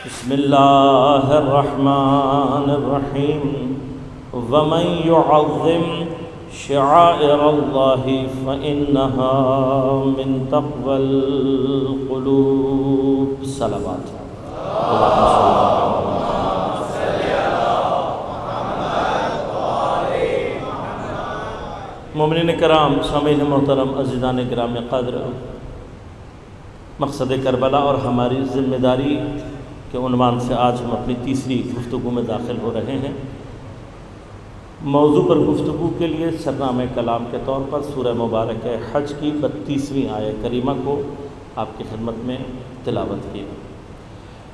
بسم اللہ الرحمن الرحیم ومن يعظم شعائر اللہ فإنها من تقوى القلوب. صلوات. مومنین کرام، سامعین محترم، عزیزان گرامی قدر، مقصد کربلا اور ہماری ذمہ داری کے عنوان سے آج ہم اپنی تیسری گفتگو میں داخل ہو رہے ہیں. موضوع پر گفتگو کے لیے سرنامہ کلام کے طور پر سورہ مبارک حج کی 32ویں آیت کریمہ کو آپ کی خدمت میں تلاوت کی.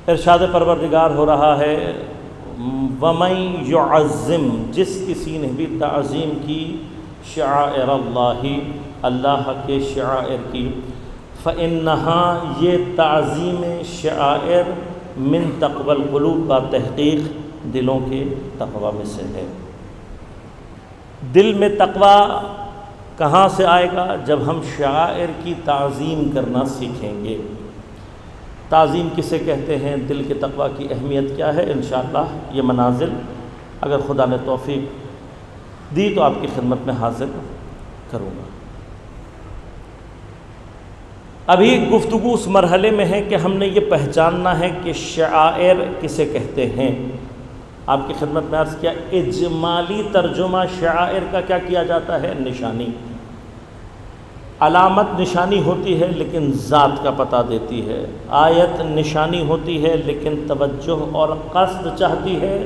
ارشاد پروردگار ہو رہا ہے وَمَن يُعَظِّمْ، جس کسی نے بھی تعظیم کی شعائر اللہ، اللہ کے شعائر کی، فإنہا، یہ تعظیم شعائر، من تقوی القلوب، با تحقیق دلوں کے تقوی میں سے ہے. دل میں تقوی کہاں سے آئے گا؟ جب ہم شعائر کی تعظیم کرنا سیکھیں گے. تعظیم کسے کہتے ہیں؟ دل کے تقوی کی اہمیت کیا ہے؟ انشاءاللہ یہ منازل اگر خدا نے توفیق دی تو آپ کی خدمت میں حاضر کروں گا. ابھی گفتگو اس مرحلے میں ہے کہ ہم نے یہ پہچاننا ہے کہ شعائر کسے کہتے ہیں. آپ کی خدمت میں عرض کیا اجمالی ترجمہ شعائر کا کیا کیا جاتا ہے؟ نشانی. علامت نشانی ہوتی ہے لیکن ذات کا پتہ دیتی ہے. آیت نشانی ہوتی ہے لیکن توجہ اور قصد چاہتی ہے،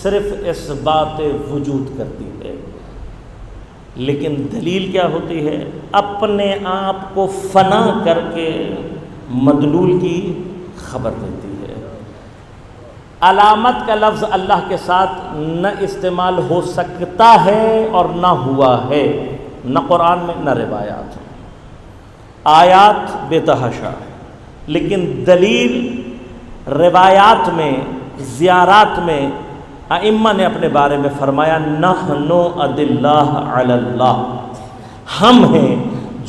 صرف اثبات وجود کرتی ہے. لیکن دلیل کیا ہوتی ہے؟ اپنے آپ کو فنا کر کے مدلول کی خبر دیتی ہے. علامت کا لفظ اللہ کے ساتھ نہ استعمال ہو سکتا ہے اور نہ ہوا ہے، نہ قرآن میں نہ روایات. آیات بے تحاشا، لیکن دلیل روایات میں، زیارات میں ائمہ نے اپنے بارے میں فرمایا نحن ادلہ علی اللہ، ہم ہیں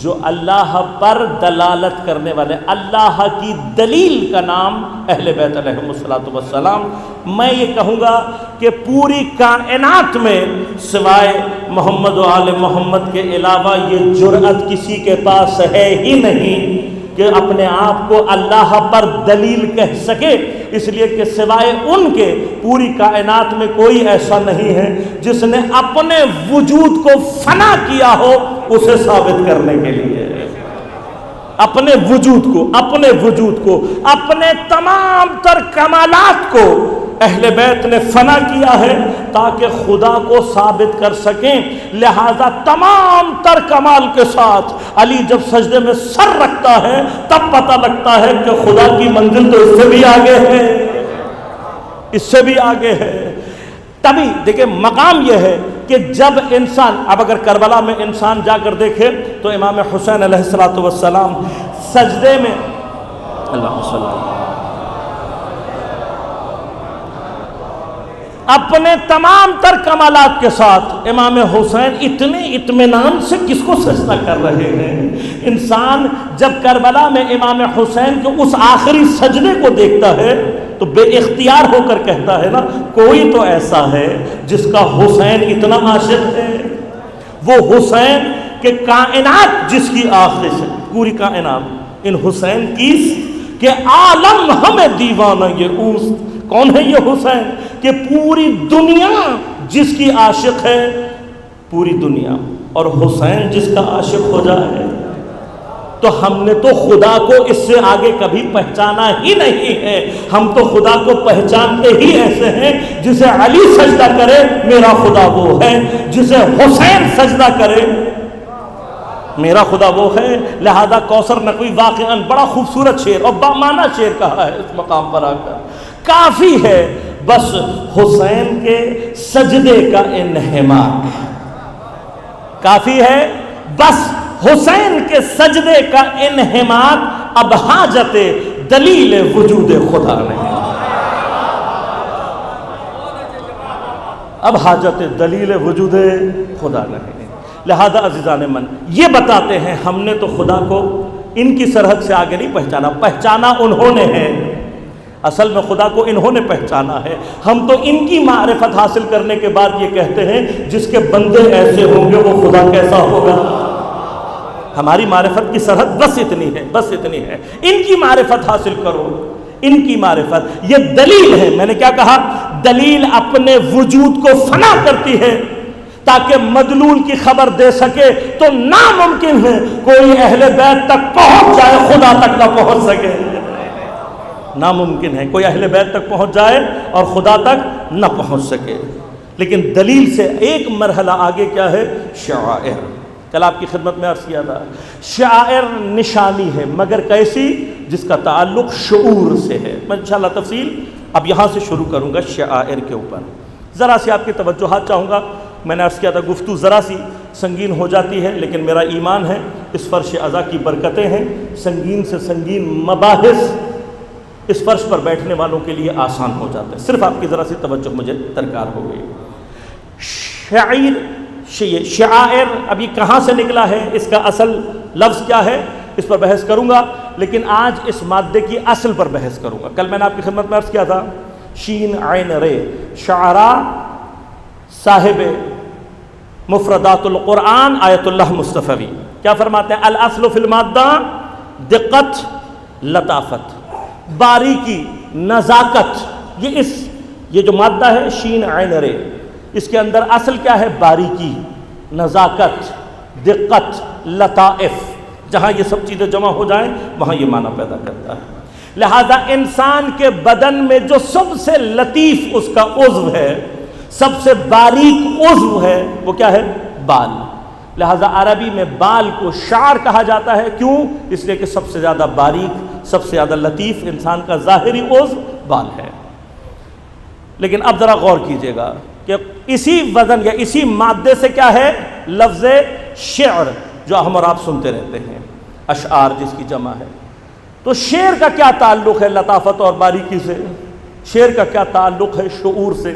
جو اللہ پر دلالت کرنے والے. اللہ کی دلیل کا نام اہل بیت علیہم الصلوۃ والسلام. میں یہ کہوں گا کہ پوری کائنات میں سوائے محمد و آل محمد کے علاوہ یہ جرأت کسی کے پاس ہے ہی نہیں کہ اپنے آپ کو اللہ پر دلیل کہہ سکے. اس لیے کہ سوائے ان کے پوری کائنات میں کوئی ایسا نہیں ہے جس نے اپنے وجود کو فنا کیا ہو اسے ثابت کرنے کے لیے. اپنے وجود کو اپنے تمام تر کمالات کو اہل بیت نے فنا کیا ہے تاکہ خدا کو ثابت کر سکیں. لہذا تمام تر کمال کے ساتھ علی جب سجدے میں سر رکھتا ہے تب پتہ لگتا ہے کہ خدا کی منزل تو اس سے بھی آگے ہے. تبھی دیکھیں مقام یہ ہے کہ جب انسان، اب اگر کربلا میں انسان جا کر دیکھے تو امام حسین علیہ السلام سجدے میں، اللہ صلی اللہ علیہ، اپنے تمام تر کمالات کے ساتھ امام حسین اتنے اطمینان سے کس کو سجدہ کر رہے ہیں. انسان جب کربلا میں امام حسین کے اس آخری سجدے کو دیکھتا ہے تو بے اختیار ہو کر کہتا ہے نا کوئی تو ایسا ہے جس کا حسین اتنا عاشق ہے. وہ حسین کہ کائنات جس کی آخری سے، پوری کائنات ان حسین کی کہ عالم ہمیں دیوانہ یہ اوست. کون ہے یہ حسین؟ کہ پوری دنیا جس کی عاشق ہے، پوری دنیا، اور حسین جس کا عاشق ہو جائے تو ہم نے تو خدا کو اس سے آگے کبھی پہچانا ہی نہیں ہے. ہم تو خدا کو پہچانتے ہی ایسے ہیں جسے علی سجدہ کرے میرا خدا وہ ہے، جسے حسین سجدہ کرے میرا خدا وہ ہے. لہذا کوثر نقوی واقعاً بڑا خوبصورت شعر اور بامعنی شعر کہا ہے اس مقام پر آ کر. کافی ہے بس حسین کے سجدے کا انہماک، کافی ہے بس حسین کے سجدے کا انہماک. اب حاجت دلیل وجود خدا نہیں، اب حاجت دلیل وجود خدا نہیں. لہذا عزیزان من یہ بتاتے ہیں ہم نے تو خدا کو ان کی سرحد سے آگے نہیں پہچانا. پہچانا انہوں نے ہے. اصل میں خدا کو انہوں نے پہچانا ہے. ہم تو ان کی معرفت حاصل کرنے کے بعد یہ کہتے ہیں جس کے بندے ایسے ہوں گے وہ خدا کیسا ہوگا. ہماری معرفت کی سرحد بس اتنی ہے، بس اتنی ہے. ان کی معرفت حاصل کرو، ان کی معرفت. یہ دلیل ہے. میں نے کیا کہا؟ دلیل اپنے وجود کو فنا کرتی ہے تاکہ مدلول کی خبر دے سکے. تو ناممکن ہے کوئی اہل بیت تک پہنچ جائے خدا تک نہ پہنچ سکے. ناممکن ہے کوئی اہل بیت تک پہنچ جائے اور خدا تک نہ پہنچ سکے. لیکن دلیل سے ایک مرحلہ آگے کیا ہے؟ شعائر. کل آپ کی خدمت میں عرض کیا تھا شعائر نشانی ہے، مگر کیسی؟ جس کا تعلق شعور سے ہے. میں انشاءاللہ تفصیل اب یہاں سے شروع کروں گا شعائر کے اوپر. ذرا سی آپ کی توجہات چاہوں گا. میں نے عرض کیا تھا گفتگو ذرا سی سنگین ہو جاتی ہے، لیکن میرا ایمان ہے اس فرش عزا کی برکتیں ہیں. سنگین سے سنگین مباحث اس فرش پر بیٹھنے والوں کے لیے آسان ہو جاتے ہیں. صرف آپ کی ذرا سی توجہ مجھے درکار ہو گئی. شعائر ابھی کہاں سے نکلا ہے، اس کا اصل لفظ کیا ہے، اس پر بحث کروں گا. لیکن آج اس مادے کی اصل پر بحث کروں گا. کل میں نے آپ کی خدمت میں عرض کیا تھا شین عین رے شعراء صاحب مفردات القرآن آیت اللہ مصطفی کیا فرماتے ہیں؟ الاصل فی المادہ دقت، لطافت، باریکی، نزاکت. یہ جو مادہ ہے شین عین رے، اس کے اندر اصل کیا ہے؟ باریکی، نزاکت، دقت، لطائف. جہاں یہ سب چیزیں جمع ہو جائیں وہاں یہ معنی پیدا کرتا ہے. لہذا انسان کے بدن میں جو سب سے لطیف اس کا عضو ہے، سب سے باریک عضو ہے، وہ کیا ہے؟ بال. لہذا عربی میں بال کو شعر کہا جاتا ہے. کیوں؟ اس لیے کہ سب سے زیادہ باریک، سب سے زیادہ لطیف انسان کا ظاہری عضو بال ہے. لیکن اب ذرا غور کیجئے گا کہ اسی وزن یا اسی مادے سے کیا ہے؟ لفظ شعر جو ہم اور آپ سنتے رہتے ہیں، اشعار جس کی جمع ہے. تو شعر کا کیا تعلق ہے لطافت اور باریکی سے؟ شعر کا کیا تعلق ہے شعور سے؟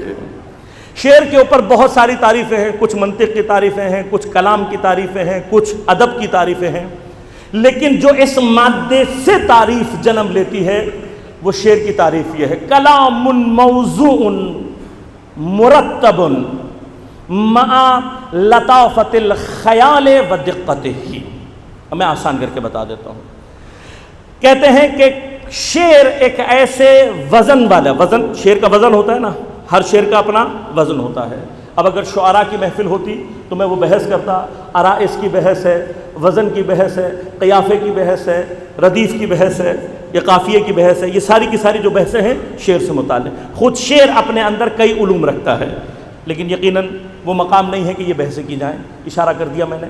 شعر کے اوپر بہت ساری تعریفیں ہیں. کچھ منطق کی تعریفیں ہیں، کچھ کلام کی تعریفیں ہیں، کچھ ادب کی تعریفیں ہیں. لیکن جو اس مادے سے تعریف جنم لیتی ہے وہ شعر کی تعریف یہ ہے: کلام موضوع مرتب مع لطافت الخیال و دقتہ. میں آسان کر کے بتا دیتا ہوں. کہتے ہیں کہ شعر ایک ایسے وزن والا، وزن شعر کا وزن ہوتا ہے نا، ہر شعر کا اپنا وزن ہوتا ہے. اب اگر شعراء کی محفل ہوتی تو میں وہ بحث کرتا، عرائض کی بحث ہے، وزن کی بحث ہے، قیافے کی بحث ہے، ردیف کی بحث ہے، یا قافیے کی بحث ہے. یہ ساری کی ساری جو بحثیں ہیں شعر سے متعلق. خود شعر اپنے اندر کئی علوم رکھتا ہے، لیکن یقیناً وہ مقام نہیں ہے کہ یہ بحثیں کی جائیں. اشارہ کر دیا میں نے.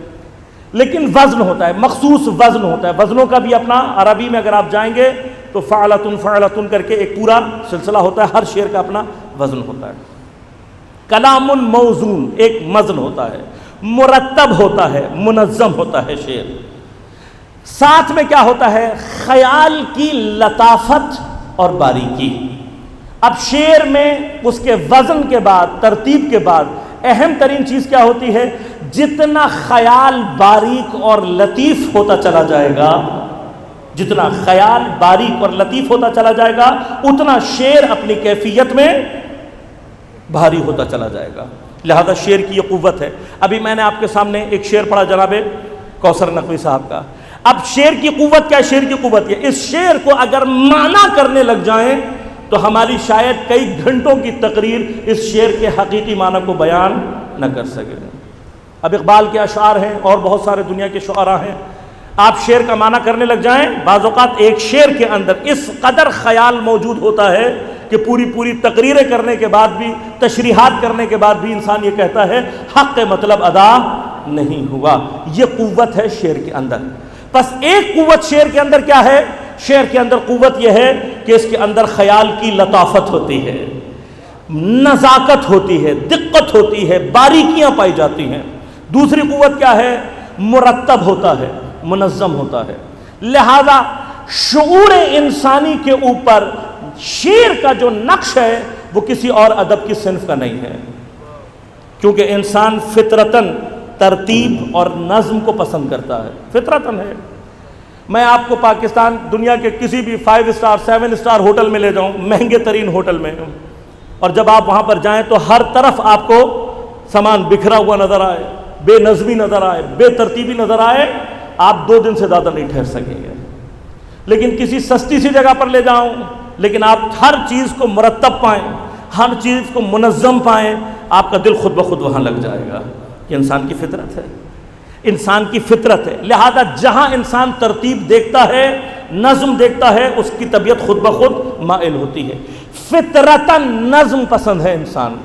لیکن وزن ہوتا ہے، مخصوص وزن ہوتا ہے. وزنوں کا بھی اپنا، عربی میں اگر آپ جائیں گے تو فعلتن فعلتن کر کے ایک پورا سلسلہ ہوتا ہے. ہر شعر کا اپنا وزن ہوتا ہے. کلام موزون ایک وزن ہوتا ہے، مرتب ہوتا ہے، منظم ہوتا ہے شعر. ساتھ میں کیا ہوتا ہے؟ خیال کی لطافت اور باریکی. اب شعر میں اس کے وزن کے بعد، ترتیب کے بعد اہم ترین چیز کیا ہوتی ہے؟ جتنا خیال باریک اور لطیف ہوتا چلا جائے گا، جتنا خیال باریک اور لطیف ہوتا چلا جائے گا، اتنا شعر اپنی کیفیت میں بھاری ہوتا چلا جائے گا. لہذا شعر کی یہ قوت ہے. ابھی میں نے آپ کے سامنے ایک شعر پڑھا جناب کوثر نقوی صاحب کا. اب شعر کی قوت کیا ہے؟ شعر کی قوت یہ، اس شعر کو اگر معنی کرنے لگ جائیں تو ہماری شاید کئی گھنٹوں کی تقریر اس شعر کے حقیقی معنی کو بیان نہ کر سکے. اب اقبال کے اشعار ہیں اور بہت سارے دنیا کے شعراء ہیں. آپ شعر کا معنی کرنے لگ جائیں، بعض اوقات ایک شعر کے اندر اس قدر خیال موجود ہوتا ہے کہ پوری تقریریں کرنے کے بعد بھی، تشریحات کرنے کے بعد بھی انسان یہ کہتا ہے حق مطلب ادا نہیں ہوا. یہ قوت ہے شعر کے اندر. بس ایک قوت شعر کے اندر کیا ہے؟ شعر کے اندر قوت یہ ہے کہ اس کے اندر خیال کی لطافت ہوتی ہے، نزاکت ہوتی ہے، دقت ہوتی ہے، باریکیاں پائی جاتی ہیں. دوسری قوت کیا ہے؟ مرتب ہوتا ہے، منظم ہوتا ہے. لہذا شعور انسانی کے اوپر شعر کا جو نقش ہے وہ کسی اور ادب کی صنف کا نہیں ہے، کیونکہ انسان فطرتاً ترتیب اور نظم کو پسند کرتا ہے. فطرتاً ہے. میں آپ کو پاکستان دنیا کے کسی بھی 5 اسٹار 7 اسٹار ہوٹل میں لے جاؤں، مہنگے ترین ہوٹل میں، اور جب آپ وہاں پر جائیں تو ہر طرف آپ کو سامان بکھرا ہوا نظر آئے، بے نظمی نظر آئے، بے ترتیبی نظر آئے، آپ 2 دن سے زیادہ نہیں ٹھہر سکیں گے۔ لیکن کسی سستی سی جگہ پر لے جاؤں، لیکن آپ ہر چیز کو مرتب پائیں، ہر چیز کو منظم پائیں، آپ کا دل خود بخود وہاں لگ جائے گا۔ یہ انسان کی فطرت ہے، انسان کی فطرت ہے۔ لہذا جہاں انسان ترتیب دیکھتا ہے، نظم دیکھتا ہے، اس کی طبیعت خود بخود مائل ہوتی ہے۔ فطرتاً نظم پسند ہے، انسان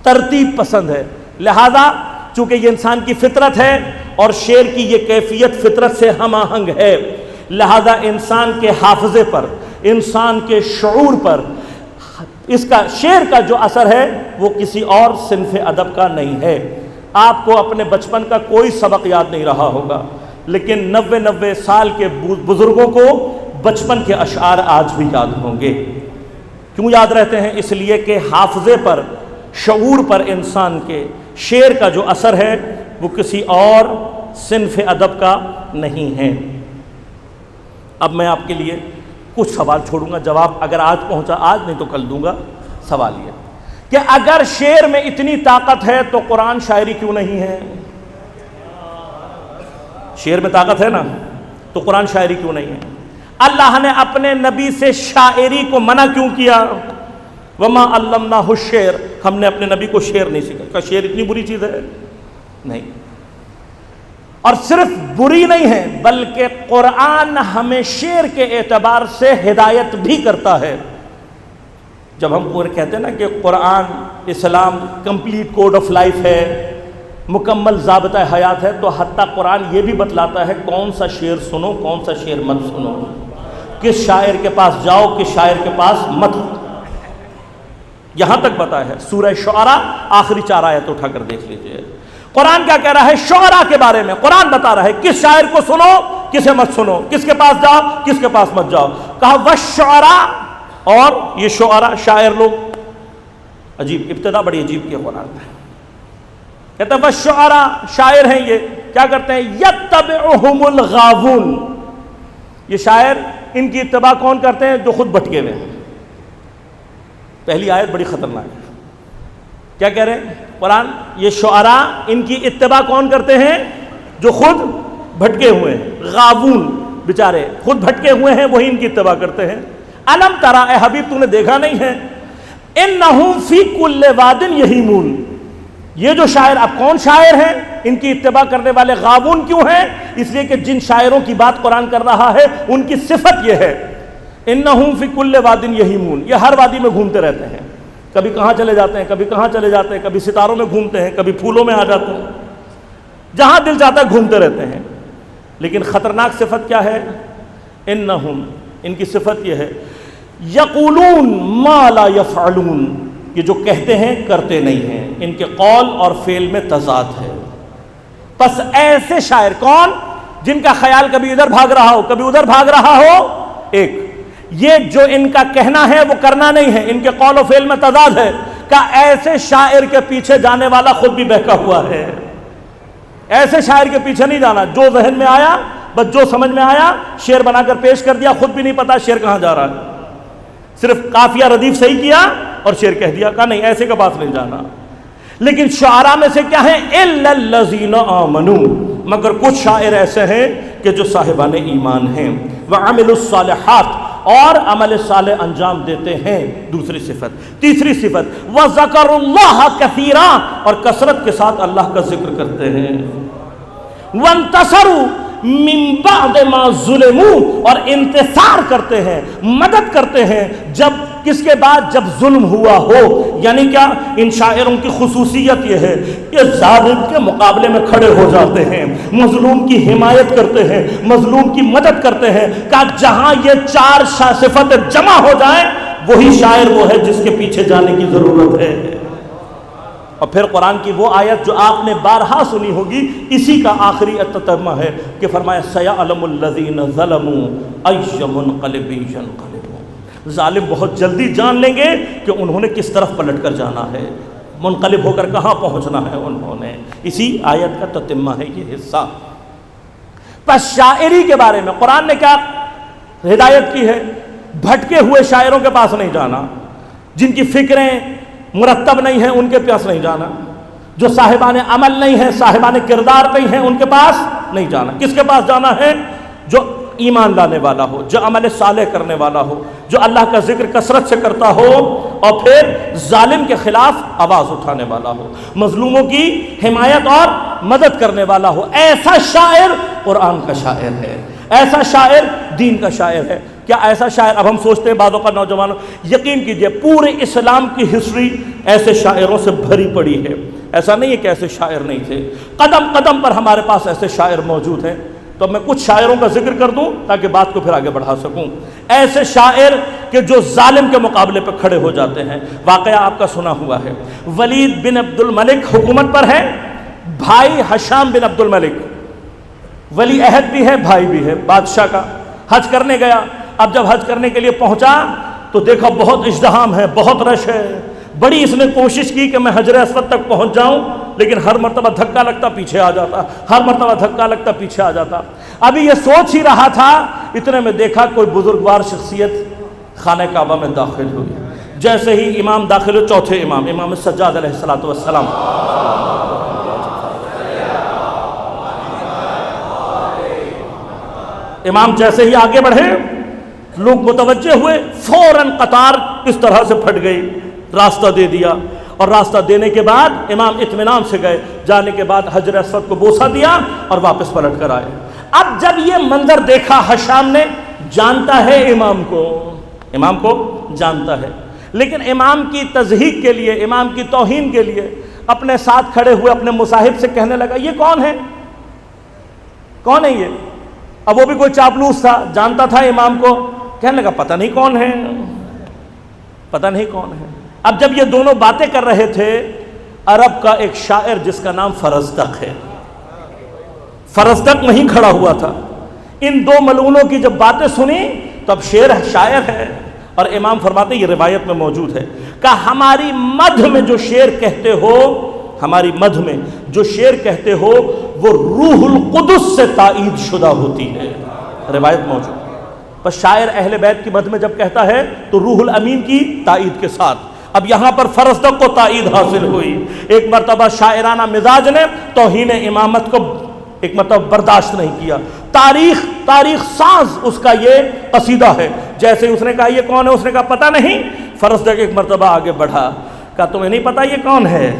ترتیب پسند ہے۔ لہذا چونکہ یہ انسان کی فطرت ہے اور شعر کی یہ کیفیت فطرت سے ہم آہنگ ہے، لہذا انسان کے حافظے پر، انسان کے شعور پر اس کا شعر کا جو اثر ہے وہ کسی اور صنف ادب کا نہیں ہے۔ آپ کو اپنے بچپن کا کوئی سبق یاد نہیں رہا ہوگا، لیکن 90 سال کے بزرگوں کو بچپن کے اشعار آج بھی یاد ہوں گے۔ کیوں یاد رہتے ہیں؟ اس لیے کہ حافظے پر، شعور پر انسان کے شعر کا جو اثر ہے وہ کسی اور صنف ادب کا نہیں ہے۔ اب میں آپ کے لیے کچھ سوال چھوڑوں گا، جواب اگر آج پہنچا، آج نہیں تو کل دوں گا۔ سوال یہ کہ اگر شعر میں اتنی طاقت ہے تو قرآن شاعری کیوں نہیں ہے؟ شعر میں طاقت ہے نا، تو قرآن شاعری کیوں نہیں ہے؟ اللہ نے اپنے نبی سے شاعری کو منع کیوں کیا؟ وما علمناہ الشعر، ہم نے اپنے نبی کو شعر نہیں سکھایا۔ کیا شعر اتنی بری چیز ہے؟ نہیں۔ اور صرف بری نہیں ہے بلکہ قرآن ہمیں شعر کے اعتبار سے ہدایت بھی کرتا ہے۔ جب ہم کہتے ہیں نا کہ قرآن اسلام کمپلیٹ کوڈ آف لائف ہے، مکمل ضابطہ حیات ہے، تو حتیٰ قرآن یہ بھی بتلاتا ہے کون سا شعر سنو، کون سا شعر مت سنو، کس شاعر کے پاس جاؤ، کس شاعر کے پاس مت، یہاں تک بتایا ہے۔ سورہ شعراء آخری 4 آیت اٹھا کر دیکھ لیجئے، قرآن کیا کہہ رہا ہے شعراء کے بارے میں۔ قرآن بتا رہا ہے کس شاعر کو سنو، کسے مت سنو، کس کے پاس جاؤ، کس کے پاس مت جاؤ۔ کہا والشعراء، اور یہ شعراء شاعر لوگ، عجیب ابتدا بڑی عجیب کی قرآن ہے، کہتا ہے والشعراء شاعر ہیں، یہ کیا کرتے ہیں؟ یتبعہم الغاوون، یہ شاعر ان کی اتباع کون کرتے ہیں؟ جو خود بھٹکے ہوئے ہیں۔ پہلی آیت بڑی خطرناک ہے، کیا کہہ رہے ہیں قرآن؟ یہ شعراء ان کی اتباع کون کرتے ہیں؟ جو خود بھٹکے ہوئے ہیں، غاوون بیچارے خود بھٹکے ہوئے ہیں، وہی ان کی اتباع کرتے ہیں۔ الم ترى، اے حبیب تو نے دیکھا نہیں ہے، انہم فی کل واد یہیمون، یہ جو شاعر، اب کون شاعر ہیں؟ ان کی اتباع کرنے والے غاوون کیوں ہیں؟ اس لیے کہ جن شاعروں کی بات قرآن کر رہا ہے ان کی صفت یہ ہے، انہم فی کل واد یہیمون، یہ ہر وادی میں گھومتے رہتے ہیں، کبھی کہاں چلے جاتے ہیں، کبھی کہاں چلے جاتے ہیں، کبھی ستاروں میں گھومتے ہیں، کبھی پھولوں میں آ جاتے ہیں، جہاں دل چاہتا ہے گھومتے رہتے ہیں۔ لیکن خطرناک صفت کیا ہے؟ انہم، ان کی صفت یہ ہے یقولون ما لا یفعلون، یہ جو کہتے ہیں کرتے نہیں ہیں، ان کے قول اور فعل میں تضاد ہے۔ پس ایسے شاعر کون؟ جن کا خیال کبھی ادھر بھاگ رہا ہو، کبھی ادھر بھاگ رہا ہو، ایک یہ جو ان کا کہنا ہے وہ کرنا نہیں ہے، ان کے قول و فعل میں تضاد ہے، کہ ایسے شاعر کے پیچھے جانے والا خود بھی بہکا ہوا ہے۔ ایسے شاعر کے پیچھے نہیں جانا، جو ذہن میں آیا بس جو سمجھ میں آیا شعر بنا کر پیش کر دیا، خود بھی نہیں پتا شعر کہاں جا رہا ہے، صرف قافیہ ردیف صحیح کیا اور شعر کہہ دیا، کہا نہیں ایسے کے پاس نہیں جانا۔ لیکن شعراء میں سے کیا ہیں؟ الا الذین آمنوا، مگر کچھ شاعر ایسے ہیں کہ جو صاحبان ایمان ہیں، وعملوا الصالحات، اور عمل صالح انجام دیتے ہیں، دوسری صفت۔ تیسری صفت وذکروا اللہ کثیرا، اور کثرت کے ساتھ اللہ کا ذکر کرتے ہیں، وانتصروا من بعد ما ظلموا، اور انتصار کرتے ہیں، مدد کرتے ہیں جب کس کے بعد؟ جب ظلم ہوا ہو۔ یعنی کیا؟ ان شاعروں کی خصوصیت یہ ہے کہ ظالم کے مقابلے میں کھڑے ہو جاتے ہیں، مظلوم کی حمایت کرتے ہیں، مظلوم کی مدد کرتے ہیں، کہ جہاں یہ 4 صفتیں جمع ہو جائیں وہی شاعر وہ ہے جس کے پیچھے جانے کی ضرورت ہے۔ اور پھر قرآن کی وہ آیت جو آپ نے بارہا سنی ہوگی، اسی کا آخری تتمہ ہے کہ فرمایا سَيَعْلَمُ الَّذِينَ ظَلَمُوا أَيَّ مُنْقَلِبٍ يَنْقَلِبُونَ، ظالم بہت جلدی جان لیں گے کہ انہوں نے کس طرف پلٹ کر جانا ہے، منقلب ہو کر کہاں پہنچنا ہے انہوں نے۔ اسی آیت کا تتمہ ہے یہ حصہ۔ بس شاعری کے بارے میں قرآن نے کیا ہدایت کی ہے؟ بھٹکے ہوئے شاعروں کے پاس نہیں جانا، جن کی فکریں مرتب نہیں ہیں ان کے پاس نہیں جانا، جو صاحبان عمل نہیں ہیں، صاحبان کردار نہیں ہیں، ان کے پاس نہیں جانا۔ کس کے پاس جانا ہے؟ جو ایمان لانے والا ہو، جو عمل صالح کرنے والا ہو، جو اللہ کا ذکر کثرت سے کرتا ہو، اور پھر ظالم کے خلاف آواز اٹھانے والا ہو، مظلوموں کی حمایت اور مدد کرنے والا ہو۔ ایسا شاعر قرآن کا شاعر ہے، ایسا شاعر دین کا شاعر ہے۔ کیا ایسا شاعر، اب ہم سوچتے ہیں بعضوں کا نوجوانوں، یقین کیجئے پورے اسلام کی ہسٹری ایسے شاعروں سے بھری پڑی ہے۔ ایسا نہیں ہے کہ ایسے شاعر نہیں تھے، قدم قدم پر ہمارے پاس ایسے شاعر موجود ہیں۔ تو میں کچھ شاعروں کا ذکر کر دوں تاکہ بات کو پھر آگے بڑھا سکوں۔ ایسے شاعر کہ جو ظالم کے مقابلے پہ کھڑے ہو جاتے ہیں۔ واقعہ آپ کا سنا ہوا ہے، ولید بن عبد الملک حکومت پر ہے، بھائی حشام بن عبد الملک ولی عہد بھی ہے، بھائی بھی ہے بادشاہ کا۔ حج کرنے گیا، اب جب حج کرنے کے لیے پہنچا تو دیکھا بہت ازدحام ہے، بہت رش ہے۔ بڑی اس نے کوشش کی کہ میں حجر اسود تک پہنچ جاؤں، لیکن ہر مرتبہ دھکا لگتا پیچھے آ جاتا، ہر مرتبہ دھکا لگتا پیچھے آ جاتا۔ ابھی یہ سوچ ہی رہا تھا، اتنے میں دیکھا کوئی بزرگوار شخصیت خانہ کعبہ میں داخل ہوئی۔ جیسے ہی امام داخل ہوئے، چوتھے امام، امام سجاد علیہ السلام، امام جیسے ہی آگے بڑھے، لوگ متوجہ ہوئے، فوراً قطار اس طرح سے پھٹ گئی، راستہ دے دیا، اور راستہ دینے کے بعد امام اطمینان سے گئے۔ جانے کے بعد حجر اسود کو بوسہ دیا اور واپس پلٹ کر آئے۔ اب جب یہ منظر دیکھا حشام نے، جانتا ہے امام کو جانتا ہے، لیکن امام کی تضحیک کے لیے، امام کی توہین کے لیے اپنے ساتھ کھڑے ہوئے اپنے مصاحب سے کہنے لگا، یہ کون ہے؟ کون ہے یہ؟ اب وہ بھی کوئی چاپلوس تھا، جانتا تھا امام کو، کہنے لگا پتہ نہیں کون ہے، پتہ نہیں کون ہے۔ اب جب یہ دونوں باتیں کر رہے تھے، عرب کا ایک شاعر جس کا نام فرزدق ہے، فرزدق وہیں کھڑا ہوا تھا۔ ان دو ملعونوں کی جب باتیں سنی تو اب شاعر ہے، اور امام فرماتے یہ روایت میں موجود ہے کہ ہماری مدح میں جو شعر کہتے ہو، ہماری مدح میں جو شعر کہتے ہو وہ روح القدس سے تائید شدہ ہوتی ہے، روایت موجود۔ بس شاعر اہل بیت کی مدح میں جب کہتا ہے تو روح الامین کی تائید کے ساتھ۔ اب یہاں پر فرزدق کو تائید حاصل ہوئی۔ ایک مرتبہ شاعرانہ مزاج نے توہین امامت کو ایک مرتبہ برداشت نہیں کیا۔ تاریخ ساز اس کا یہ قصیدہ ہے۔ جیسے اس نے کہا یہ کون ہے، اس نے کہا پتہ نہیں۔ فرزدق ایک مرتبہ آگے بڑھا، کہا تمہیں نہیں پتا یہ کون ہے؟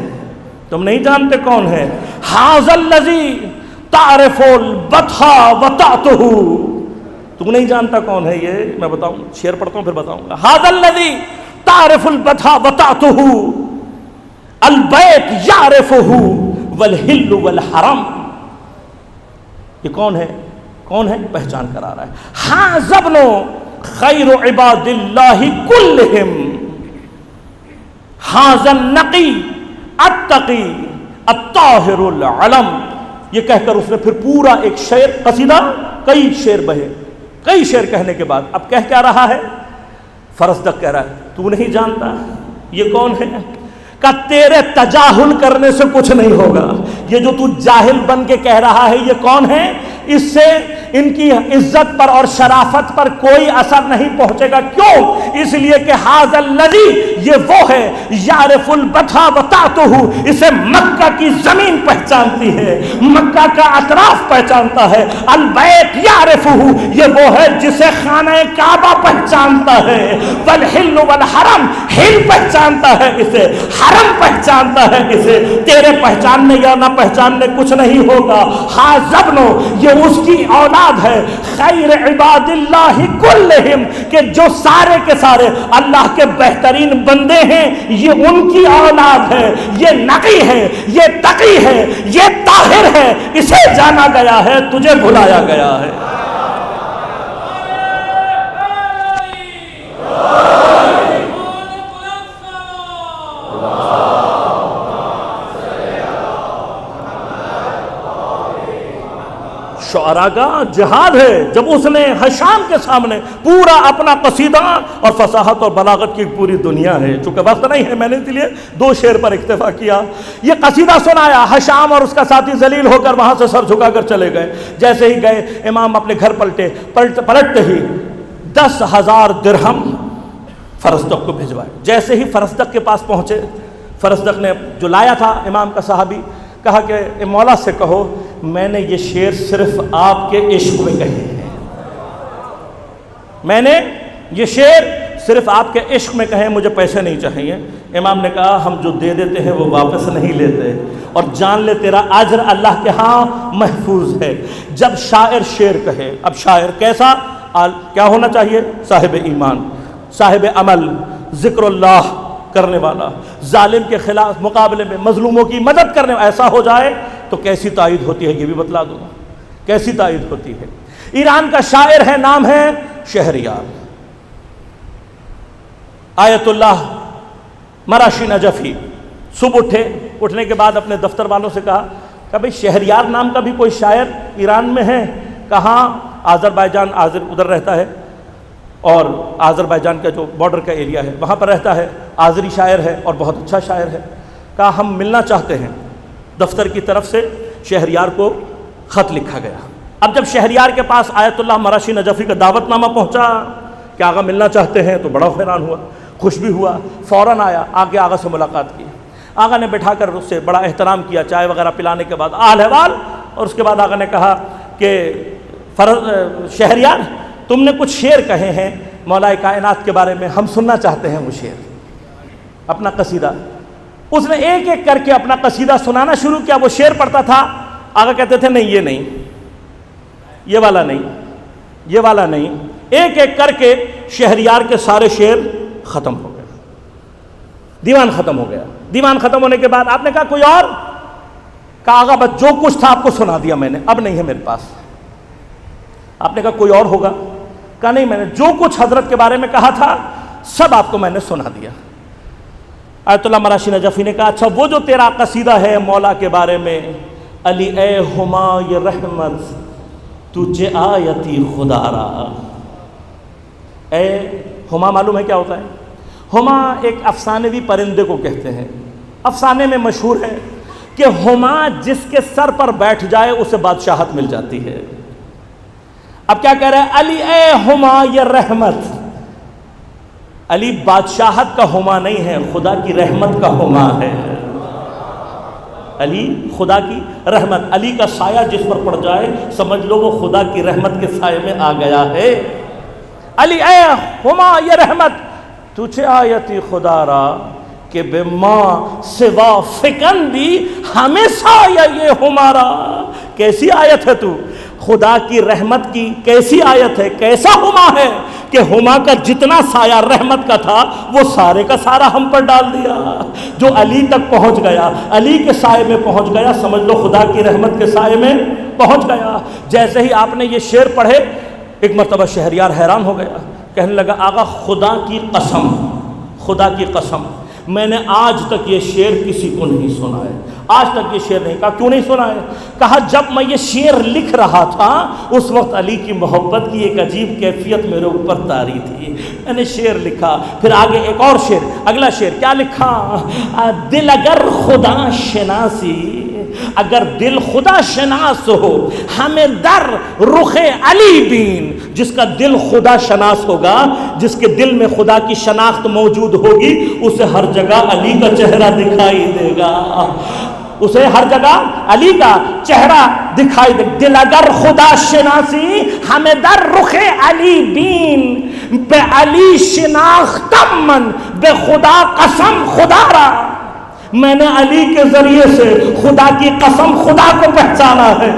تم نہیں جانتے کون ہے؟ ھذا الذی تعرف البطحا وطأتہ، تم نہیں جانتا کون ہے یہ؟ میں بتاؤں، شعر پڑھتا ہوں پھر بتاؤں گا۔ ھذا الذی تعرف البطحا وطأتہ البیت یعرفہ والحل والحرم، یہ کون ہے؟ کون ہے؟ پہچان کرا رہا ہے۔ ھذا ابن خیر عباد اللہ کلہم، ھذا النقی التقی الطاہر العلم، یہ کہہ کر اس نے پھر پورا ایک شعر، قصیدہ، کئی شعر بہے۔ کئی شعر کہنے کے بعد اب کہہ کیا رہا ہے؟ فرزدق کہہ رہا ہے تو نہیں جانتا یہ کون ہے؟ کہ تیرے تجاہل کرنے سے کچھ نہیں ہوگا، یہ جو تو جاہل بن کے کہہ رہا ہے یہ کون ہے، اس سے ان کی عزت پر اور شرافت پر کوئی اثر نہیں پہنچے گا۔ کیوں؟ اس لیے کہ ھذا الذی، یہ وہ ہے، یعرف البطحا وطأتہ، اسے مکہ کی زمین پہچانتی ہے، مکہ کا اطراف پہچانتا ہے۔ البیت یعرفہ، یہ وہ ہے جسے خانہ کعبہ پہچانتا ہے۔ والحل والحرم، ہل پہچانتا ہے اسے، حرم پہچانتا ہے اسے۔ تیرے پہچاننے یا نہ پہچاننے کچھ نہیں ہوگا۔ ھذا ابن، یہ اس کی اولاد ہے، خیر عباد اللہ کلہم، کہ جو سارے کے سارے اللہ کے بہترین بندے ہیں یہ ان کی اولاد ہے۔ یہ نقی ہے، یہ تقی ہے، یہ طاہر ہے، اسے جانا گیا ہے، تجھے بھلایا گیا ہے۔ اور آگاہ جہاد ہے جب اس نے ہشام کے سامنے پورا اپنا قصیدہ اور فصاحت اور بلاغت کی پوری دنیا ہے، چونکہ وقت نہیں ہے میں نے اس لیے 2 شعر پر اکتفا کیا، یہ قصیدہ سنایا، ہشام اور اس کا ساتھی ذلیل ہو کر وہاں سے سر جھکا کر چلے گئے۔ جیسے ہی گئے امام اپنے گھر پلٹتے ہی 10,000 درہم فرزدق کو بھجوائے۔ جیسے ہی فرزدق کے پاس پہنچے، فرزدق نے جو لایا تھا امام کا صحابی، کہا کہ مولا سے کہو میں نے یہ شعر صرف آپ کے عشق میں کہے ہیں، میں نے یہ شعر صرف آپ کے عشق میں کہے، مجھے پیسے نہیں چاہیے۔ امام نے کہا ہم جو دے دیتے ہیں وہ واپس نہیں لیتے، اور جان لے تیرا اجر اللہ کے ہاں محفوظ ہے۔ جب شاعر شعر کہے، اب شاعر کیسا کیا ہونا چاہیے؟ صاحب ایمان، صاحب عمل، ذکر اللہ کرنے والا، ظالم کے خلاف مقابلے میں مظلوموں کی مدد کرنے والا، ایسا ہو جائے تو کیسی تائید ہوتی ہے یہ بھی بتلا دوں، کیسی تائید ہوتی ہے۔ ایران کا شاعر ہے، نام ہے شہریار، آیت اللہ مراشی نجفی۔ صبح اٹھنے کے بعد اپنے دفتر والوں سے کہا کہ بھئی شہریار نام کا بھی کوئی شاعر ایران میں ہے؟ کہاں؟ آذربائیجان، ادھر رہتا ہے، اور آذربائیجان کا جو بارڈر کا ایریا ہے وہاں پر رہتا ہے، آذری شاعر ہے اور بہت اچھا شاعر ہے۔ کہا ہم ملنا چاہتے ہیں۔ دفتر کی طرف سے شہریار کو خط لکھا گیا۔ اب جب شہریار کے پاس آیت اللہ مراشی نجفی کا دعوت نامہ پہنچا کہ آغا ملنا چاہتے ہیں، تو بڑا حیران ہوا، خوش بھی ہوا، فوراً آیا، آگے آغا سے ملاقات کی۔ آغا نے بٹھا کر اس سے بڑا احترام کیا، چائے وغیرہ پلانے کے بعد آل احوال، اور اس کے بعد آغا نے کہا کہ شہریار تم نے کچھ شعر کہے ہیں مولا کائنات کے بارے میں، ہم سننا چاہتے ہیں وہ شعر، اپنا قصیدہ۔ اس نے ایک ایک کر کے اپنا قصیدہ سنانا شروع کیا۔ وہ شعر پڑھتا تھا، آگے کہتے تھے نہیں یہ نہیں، یہ والا نہیں، یہ والا نہیں، ایک ایک کر کے شہریار کے سارے شعر ختم ہو گئے، دیوان ختم ہو گیا۔ دیوان ختم ہونے کے بعد آپ نے کہا کوئی اور؟ کہا آغا بس جو کچھ تھا آپ کو سنا دیا میں نے، اب نہیں ہے میرے پاس۔ آپ نے کہا کوئی اور ہوگا؟ کہا نہیں، میں نے جو کچھ حضرت کے بارے میں کہا تھا سب آپ کو میں نے سنا دیا۔ آیت اللہ مراشی نجفی نے کہا اچھا وہ جو تیرا قصیدہ ہے مولا کے بارے میں، علی اے ہما یہ رحمت تجھے آیتی خدا را، اے ہما معلوم ہے کیا ہوتا ہے؟ ہما ایک افسانوی پرندے کو کہتے ہیں، افسانے میں مشہور ہے کہ ہما جس کے سر پر بیٹھ جائے اسے بادشاہت مل جاتی ہے۔ اب کیا کہہ رہے ہیں؟ علی اے ہما یہ رحمت، علی بادشاہت کا ہما نہیں ہے، خدا کی رحمت کا ہما ہے۔ علی خدا کی رحمت، علی کا سایہ جس پر پڑ جائے سمجھ لو وہ خدا کی رحمت کے سائے میں آ گیا ہے۔ علی اے ہما یہ رحمت تجھے آیتی خدا را کہ بے ماں سوا فکندی ہمیں سایہ یہ ہمارا۔ کیسی آیت ہے تو، خدا کی رحمت کی کیسی آیت ہے، کیسا ہما ہے کہ ہما کا جتنا سایہ رحمت کا تھا وہ سارے کا سارا ہم پر ڈال دیا۔ جو علی تک پہنچ گیا، علی کے سائے میں پہنچ گیا، سمجھ لو خدا کی رحمت کے سائے میں پہنچ گیا۔ جیسے ہی آپ نے یہ شعر پڑھے ایک مرتبہ شہریار حیران ہو گیا، کہنے لگا آقا خدا کی قسم، خدا کی قسم میں نے آج تک یہ شعر کسی کو نہیں سنا ہے، آج تک یہ شعر نہیں۔ کہا کیوں نہیں سنا ہے؟ کہا جب میں یہ شعر لکھ رہا تھا اس وقت علی کی محبت کی ایک عجیب کیفیت میرے اوپر طاری تھی، میں نے شعر لکھا۔ پھر آگے ایک اور شعر، اگلا شعر کیا لکھا؟ دل اگر خدا شناسی، اگر دل خدا شناس ہو ہمیں در رخ علی بین، جس کا دل خدا شناس ہوگا، جس کے دل میں خدا کی شناخت موجود ہوگی، اسے ہر جگہ علی کا چہرہ دکھائی دے گا، اسے ہر جگہ علی کا چہرہ دکھائی دے گا۔ دل اگر خدا شناسی ہمیں در رخ علی بین، بے علی شناختم من بے خدا قسم خدا را، میں نے علی کے ذریعے سے خدا کی قسم خدا کو پہچانا ہے،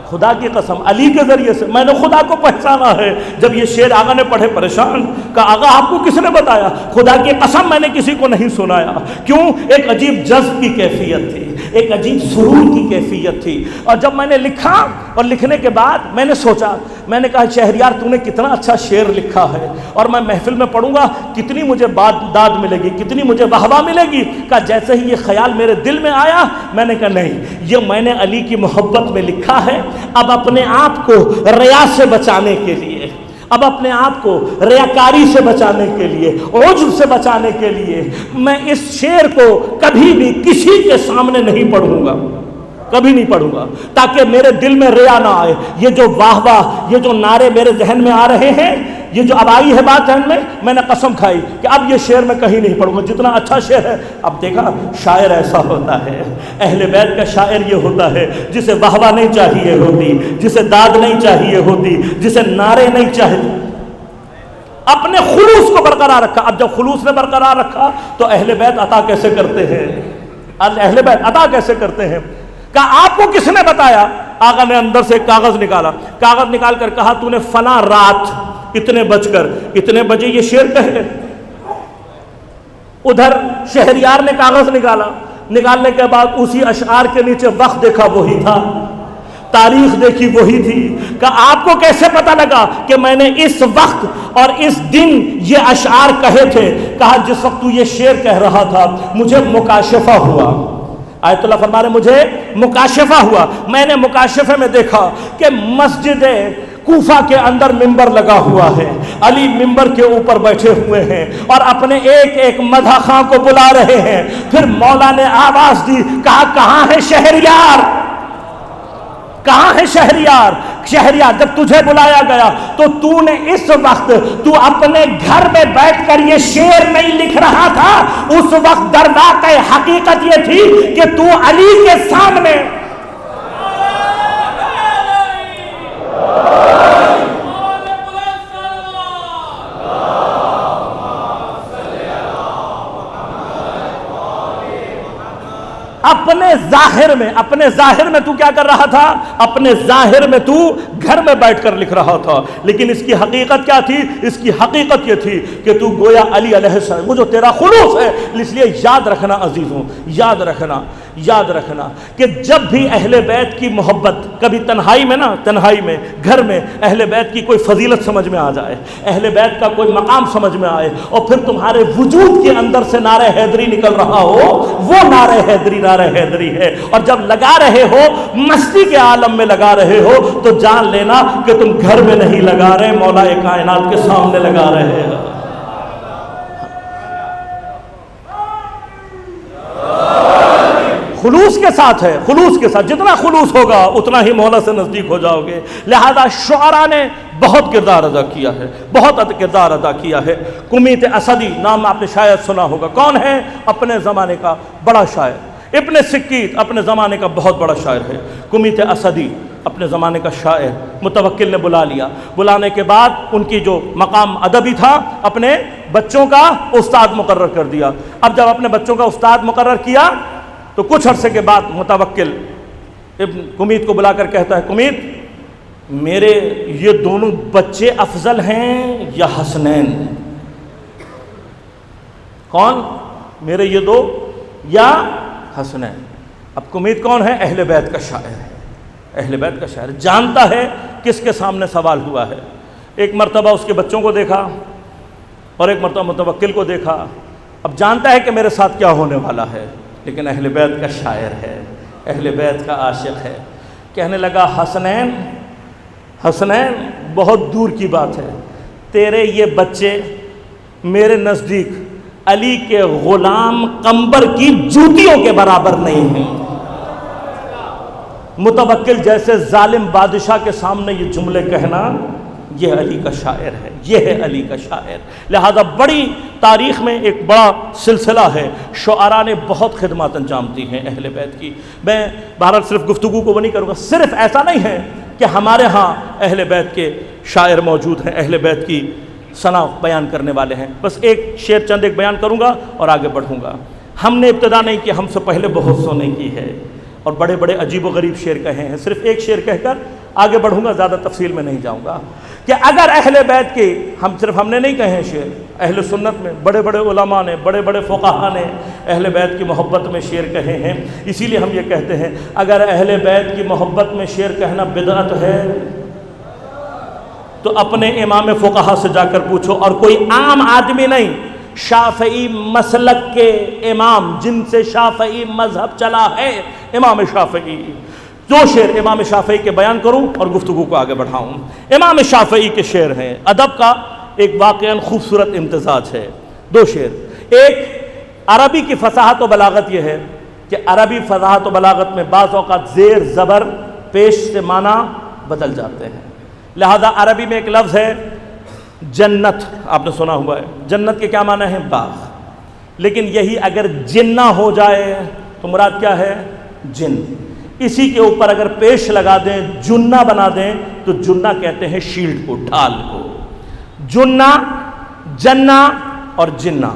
خدا کی قسم علی کے ذریعے سے میں نے خدا کو پہچانا ہے۔ جب یہ شعر آقا نے پڑھے پریشان، کہا آقا آپ کو کس نے بتایا؟ خدا کی قسم میں نے کسی کو نہیں سنایا۔ کیوں؟ ایک عجیب جذب کی کیفیت تھی، ایک عجیب سرور کی کیفیت تھی. اور جب میں نے لکھا اور لکھنے کے بعد میں نے سوچا, میں نے کہا شہریار تو نے کتنا اچھا شعر لکھا ہے, اور میں محفل میں پڑھوں گا کتنی مجھے داد ملے گی, کتنی مجھے واہ ملے گی. کہا جیسے ہی یہ خیال میرے دل میں آیا میں نے کہا نہیں, یہ میں نے علی کی محبت میں لکھا ہے. اب اپنے آپ کو ریا سے بچانے کے لیے, اب اپنے آپ کو ریاکاری سے بچانے کے لیے, عجب سے بچانے کے لیے میں اس شعر کو کبھی بھی کسی کے سامنے نہیں پڑھوں گا, کبھی نہیں پڑھوں گا, تاکہ میرے دل میں ریا نہ آئے. یہ جو واہ واہ, یہ جو نعرے میرے ذہن میں آ رہے ہیں, یہ جو اب آئی ہے بات ذہن میں نے قسم کھائی کہ اب یہ شعر میں کہیں نہیں پڑھوں گا, جتنا اچھا شعر ہے. اب دیکھا شاعر ایسا ہوتا ہے, اہل بیت کا شاعر یہ ہوتا ہے جسے واہ واہ نہیں چاہیے ہوتی, جسے داد نہیں چاہیے ہوتی, جسے نعرے نہیں چاہیے, اپنے خلوص کو برقرار رکھا. اب جب خلوص نے برقرار رکھا تو اہل بیت عطا کیسے کرتے ہیں, اہل بیت عطا کیسے کرتے ہیں. کہا آپ کو کس نے بتایا؟ آقا نے اندر سے کاغذ نکالا, کاغذ نکال کر کہا تو نے فلاں رات اتنے بج کر اتنے بجے یہ شعر کہے. ادھر شہریار نے کاغذ نکالا, نکالنے کے بعد اسی اشعار کے نیچے وقت دیکھا وہی تھا, تاریخ دیکھی وہی تھی. کہ آپ کو کیسے پتہ لگا کہ میں نے اس وقت اور اس دن یہ اشعار کہے تھے؟ کہا جس وقت تو یہ شعر کہہ رہا تھا مجھے مکاشفہ ہوا. آیت اللہ فرما رہے مجھے مکاشفہ ہوا, میں نے مکاشفے میں دیکھا کہ مسجد کوفہ کے اندر ممبر لگا ہوا ہے, علی ممبر کے اوپر بیٹھے ہوئے ہیں اور اپنے ایک ایک مدح خاں کو بلا رہے ہیں. پھر مولا نے آواز دی, کہا کہاں ہے شہریار, کہاں ہے شہریار. شہریار جب تجھے بلایا گیا تو نے اس وقت تو اپنے گھر میں بیٹھ کر یہ شعر نہیں لکھ رہا تھا, اس وقت در واقع حقیقت یہ تھی کہ تو علی کے سامنے اپنے ظاہر میں تو کیا کر رہا تھا, اپنے ظاہر میں تو گھر میں بیٹھ کر لکھ رہا تھا, لیکن اس کی حقیقت کیا تھی؟ اس کی حقیقت یہ تھی کہ تو گویا علی علیہ السلام, وہ جو تیرا خلوص ہے. اس لیے یاد رکھنا عزیزوں, یاد رکھنا کہ جب بھی اہل بیت کی محبت, کبھی تنہائی میں گھر میں اہل بیت کی کوئی فضیلت سمجھ میں آ جائے, اہل بیت کا کوئی مقام سمجھ میں آئے, اور پھر تمہارے وجود کے اندر سے نعرہ حیدری نکل رہا ہو, وہ نعرہ حیدری ہے. اور جب لگا رہے ہو, مستی کے عالم میں لگا رہے ہو, تو جان لینا کہ تم گھر میں نہیں لگا رہے, مولا کائنات کے سامنے لگا رہے ہو. خلوص کے ساتھ ہے, خلوص کے ساتھ, جتنا خلوص ہوگا اتنا ہی مولا سے نزدیک ہو جاؤ گے. لہذا شعراء نے بہت کردار ادا کیا ہے, بہت کردار ادا کیا ہے. کمیت اسدی نام آپ نے شاید سنا ہوگا, کون ہے؟ اپنے زمانے کا بڑا شاعر. ابن سکیت اپنے زمانے کا بہت بڑا شاعر ہے. کمیت اسدی اپنے زمانے کا شاعر, متوکل نے بلا لیا. بلانے کے بعد ان کی جو مقام ادبی تھا, اپنے بچوں کا استاد مقرر کر دیا. اب جب اپنے بچوں کا استاد مقرر کیا تو کچھ عرصے کے بعد متوکل ابن کمیت کو بلا کر کہتا ہے, کمیت میرے یہ دونوں بچے افضل ہیں یا حسنین؟ کون؟ میرے یہ دو یا حسنین؟ اب کمیت کون ہے؟ اہل بیت کا شاعر ہے, اہل بیت کا شاعر, جانتا ہے کس کے سامنے سوال ہوا ہے. ایک مرتبہ اس کے بچوں کو دیکھا اور ایک مرتبہ متوکل کو دیکھا. اب جانتا ہے کہ میرے ساتھ کیا ہونے والا ہے, لیکن اہل بیت کا شاعر ہے, اہل بیت کا عاشق ہے. کہنے لگا حسنین بہت دور کی بات ہے, تیرے یہ بچے میرے نزدیک علی کے غلام قمبر کی جوتیوں کے برابر نہیں ہیں. متوکل جیسے ظالم بادشاہ کے سامنے یہ جملے کہنا, یہ علی کا شاعر ہے, یہ ہے علی کا شاعر. لہذا بڑی تاریخ میں ایک بڑا سلسلہ ہے, شعراء نے بہت خدمات انجام دی ہیں اہل بیت کی. میں بہرحال صرف گفتگو کو وہ نہیں کروں گا, صرف ایسا نہیں ہے کہ ہمارے ہاں اہل بیت کے شاعر موجود ہیں, اہل بیت کی ثنا بیان کرنے والے ہیں. بس ایک شعر چند ایک بیان کروں گا اور آگے بڑھوں گا. ہم نے ابتدا نہیں کی, ہم سے پہلے بہت سو نے کی ہے اور بڑے بڑے عجیب و غریب شعر کہے ہیں. صرف ایک شعر کہہ کر آگے بڑھوں گا, زیادہ تفصیل میں نہیں جاؤں گا. کہ اگر اہل بیت کی، ہم نے نہیں کہے شعر، اہل سنت میں بڑے بڑے علماء نے، بڑے بڑے فقہا نے اہل بیت کی محبت میں شعر کہے ہیں، اسی لیے ہم یہ کہتے ہیں اگر اہل بیت کی محبت میں شعر کہنا بدعت ہے تو اپنے امام فقہا سے جا کر پوچھو، اور کوئی عام آدمی نہیں، شافعی مسلک کے امام جن سے شافعی مذہب چلا ہے، امام شافعی، دو شعر امام شافعی کے بیان کروں اور گفتگو کو آگے بڑھاؤں۔ امام شافعی کے شعر ہیں، ادب کا ایک واقعاً خوبصورت امتزاج ہے، دو شعر۔ ایک عربی کی فصاحت و بلاغت یہ ہے کہ عربی فصاحت و بلاغت میں بعض اوقات زیر زبر پیش سے معنی بدل جاتے ہیں، لہذا عربی میں ایک لفظ ہے جنت، آپ نے سنا ہوا ہے، جنت کے کیا معنی ہے؟ باغ، لیکن یہی اگر جنہ ہو جائے تو مراد کیا ہے؟ جن۔ اسی کے اوپر اگر پیش لگا دیں، جنہ بنا دیں، تو جنہ کہتے ہیں شیلڈ کو، ڈھال کو۔ جنہ، جنہ اور جنہ،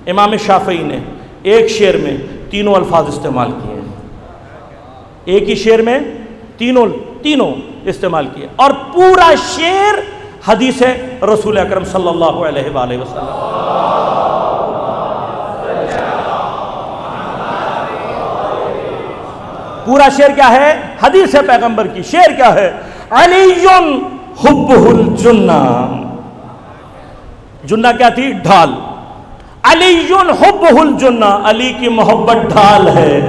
امام شافعی نے ایک شعر میں تینوں الفاظ استعمال کیے ہیں، ایک ہی شعر میں تینوں استعمال کیے، اور پورا شعر حدیث رسول اکرم صلی اللہ علیہ وآلہ وسلم۔ پورا شعر کیا ہے؟ حدیث پیغمبر کی۔ شعر کیا ہے؟ علی حبہ الجنہ، جنہ کیا تھی؟ ڈھال۔ علی حبہ الجنہ، علی کی محبت ڈھال ہے،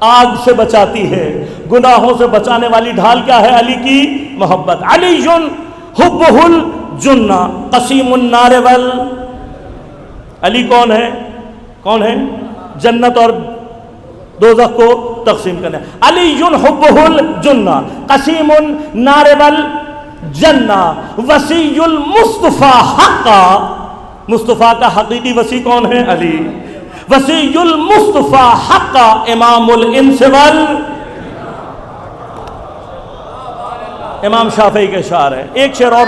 آگ سے بچاتی ہے، گناہوں سے بچانے والی ڈھال کیا ہے؟ علی کی محبت۔ علی حبہ الجنہ قسیم النار وال، علی کون ہے؟ جنت اور دوزخ کو تقسیم کرنے۔ علی حبہ الجنہ قسیم النار والجنہ وسیع المصطفیٰ حقا، مصطفیٰ کا حقیقی وسیع کون ہے؟ علی۔ وسیع المصطفیٰ حقا امام الانس وال، امام شافعی کے شعر ہے۔ ایک شعر اور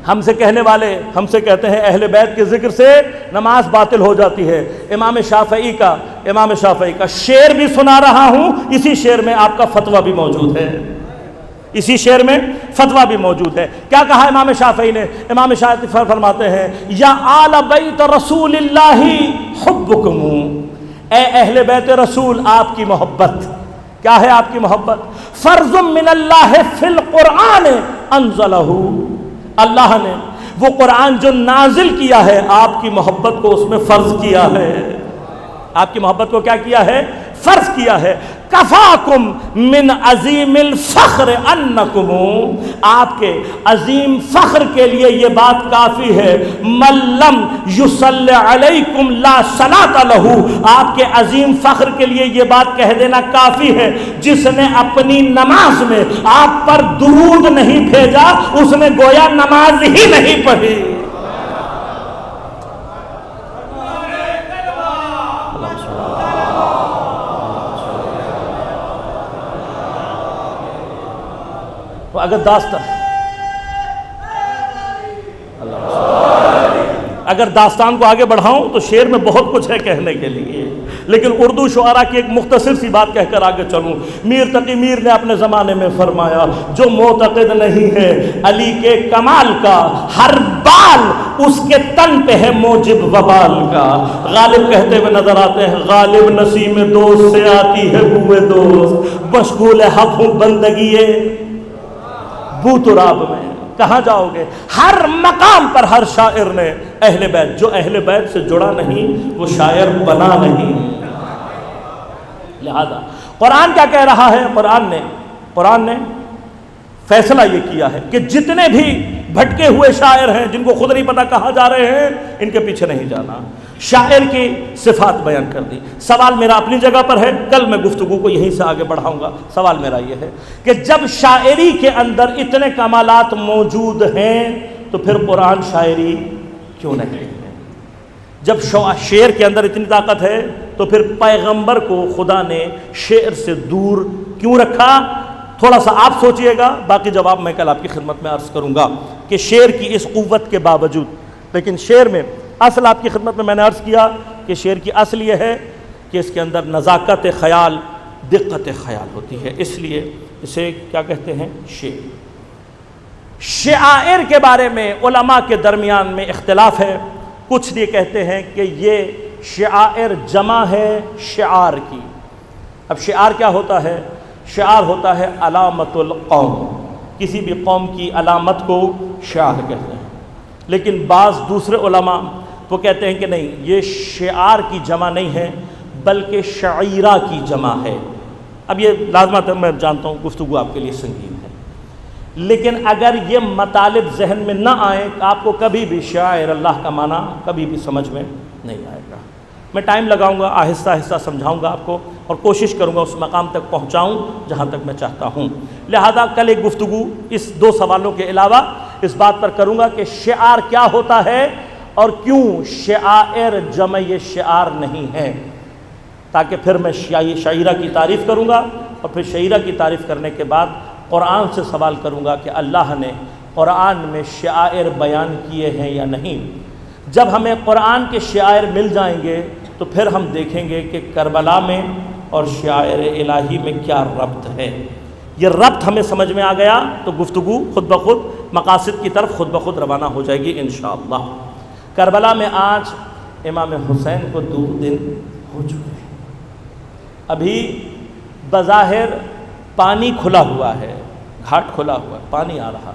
ہم سے کہتے ہیں اہل بیت کے ذکر سے نماز باطل ہو جاتی ہے۔ امام شافعی کا شعر بھی سنا رہا ہوں، اسی شعر میں آپ کا فتویٰ بھی موجود ہے، اسی شعر میں فتویٰ بھی موجود ہے۔ کیا کہا امام شافعی نے؟ امام شافعی فرماتے ہیں یا آل بیت رسول اللہ حبکم، اے اہل بیت رسول آپ کی محبت کیا ہے؟ آپ کی محبت فرض من اللہ فی القرآن انزلہ، اللہ نے وہ قرآن جو نازل کیا ہے آپ کی محبت کو اس میں فرض کیا ہے، آپ کی محبت کو کیا کیا ہے؟ فرض کیا ہے۔ کفاکم من عظیم الفخر انکم، آپ کے عظیم فخر کے لیے یہ بات کافی ہے، من لم یصلی علیکم لا صلاۃ لہ، آپ کے عظیم فخر کے لیے یہ بات کہہ دینا کافی ہے، جس نے اپنی نماز میں آپ پر درود نہیں بھیجا اس نے گویا نماز ہی نہیں پڑھی۔ اگر داستان کو آگے بڑھاؤں تو شعر میں بہت کچھ ہے کہنے کے لیے، لیکن اردو شعراء کی ایک مختصر سی بات کہہ کر آگے چلوں۔ میر تقی میر نے اپنے زمانے میں فرمایا جو معتقد نہیں ہے علی کے کمال کا، ہر بال اس کے تن پہ ہے موجب وبال کا۔ غالب کہتے ہوئے نظر آتے ہیں، غالب نسیم دوست سے آتی ہے بوئے دوست، مشغول حق ہوں بندگیے بو تراب میں، کہاں جاؤ گے؟ ہر مقام پر ہر شاعر نے اہل بیت، جو اہل بیت سے جڑا نہیں وہ شاعر بنا نہیں۔ لہذا قرآن کیا کہہ رہا ہے؟ قرآن نے فیصلہ یہ کیا ہے کہ جتنے بھی بھٹکے ہوئے شاعر ہیں جن کو خود نہیں پتا کہاں جا رہے ہیں، ان کے پیچھے نہیں جانا۔ شاعر کی صفات بیان کر دی۔ سوال میرا اپنی جگہ پر ہے، کل میں گفتگو کو یہیں سے آگے بڑھاؤں گا۔ سوال میرا یہ ہے کہ جب شاعری کے اندر اتنے کمالات موجود ہیں تو پھر قرآن شاعری کیوں نہیں ہے؟ جب شعر کے اندر اتنی طاقت ہے تو پھر پیغمبر کو خدا نے شعر سے دور کیوں رکھا؟ تھوڑا سا آپ سوچئے گا، باقی جواب میں کل آپ کی خدمت میں عرض کروں گا کہ شعر کی اس قوت کے باوجود، لیکن شعر میں اصل آپ کی خدمت میں نے عرض کیا کہ شعر کی اصل یہ ہے کہ اس کے اندر نزاکت خیال، دقت خیال ہوتی ہے، اس لیے اسے کیا کہتے ہیں؟ شعر۔ شعائر کے بارے میں علماء کے درمیان میں اختلاف ہے۔ کچھ یہ کہتے ہیں کہ یہ شعائر جمع ہے شعار کی۔ اب شعار کیا ہوتا ہے؟ شعار ہوتا ہے علامت القوم، کسی بھی قوم کی علامت کو شعار کہتے ہیں۔ لیکن بعض دوسرے علماء وہ کہتے ہیں کہ نہیں، یہ شعار کی جمع نہیں ہے بلکہ شعیرہ کی جمع ہے۔ اب یہ لازمات میں جانتا ہوں گفتگو آپ کے لیے سنگین ہے، لیکن اگر یہ مطالب ذہن میں نہ آئیں، آپ کو کبھی بھی شاعر اللہ کا معنی کبھی بھی سمجھ میں نہیں آئے گا۔ میں ٹائم لگاؤں گا، آہستہ آہستہ سمجھاؤں گا آپ کو، اور کوشش کروں گا اس مقام تک پہنچاؤں جہاں تک میں چاہتا ہوں۔ لہذا کل ایک گفتگو اس 2 سوالوں کے علاوہ اس بات پر کروں گا کہ شعار کیا ہوتا ہے اور کیوں شعائر جمع شعار نہیں ہے، تاکہ پھر میں شعیرہ کی تعریف کروں گا، اور پھر شعیرہ کی تعریف کرنے کے بعد قرآن سے سوال کروں گا کہ اللہ نے قرآن میں شعائر بیان کیے ہیں یا نہیں۔ جب ہمیں قرآن کے شعائر مل جائیں گے تو پھر ہم دیکھیں گے کہ کربلا میں اور شعائر الہی میں کیا ربط ہے۔ یہ ربط ہمیں سمجھ میں آ گیا تو گفتگو خود بخود مقاصد کی طرف خود بخود روانہ ہو جائے گی انشاءاللہ۔ کربلا میں آج امام حسین کو 2 دن ہو چکے ہیں۔ ابھی بظاہر پانی کھلا ہوا ہے، گھاٹ کھلا ہوا ہے، پانی آ رہا،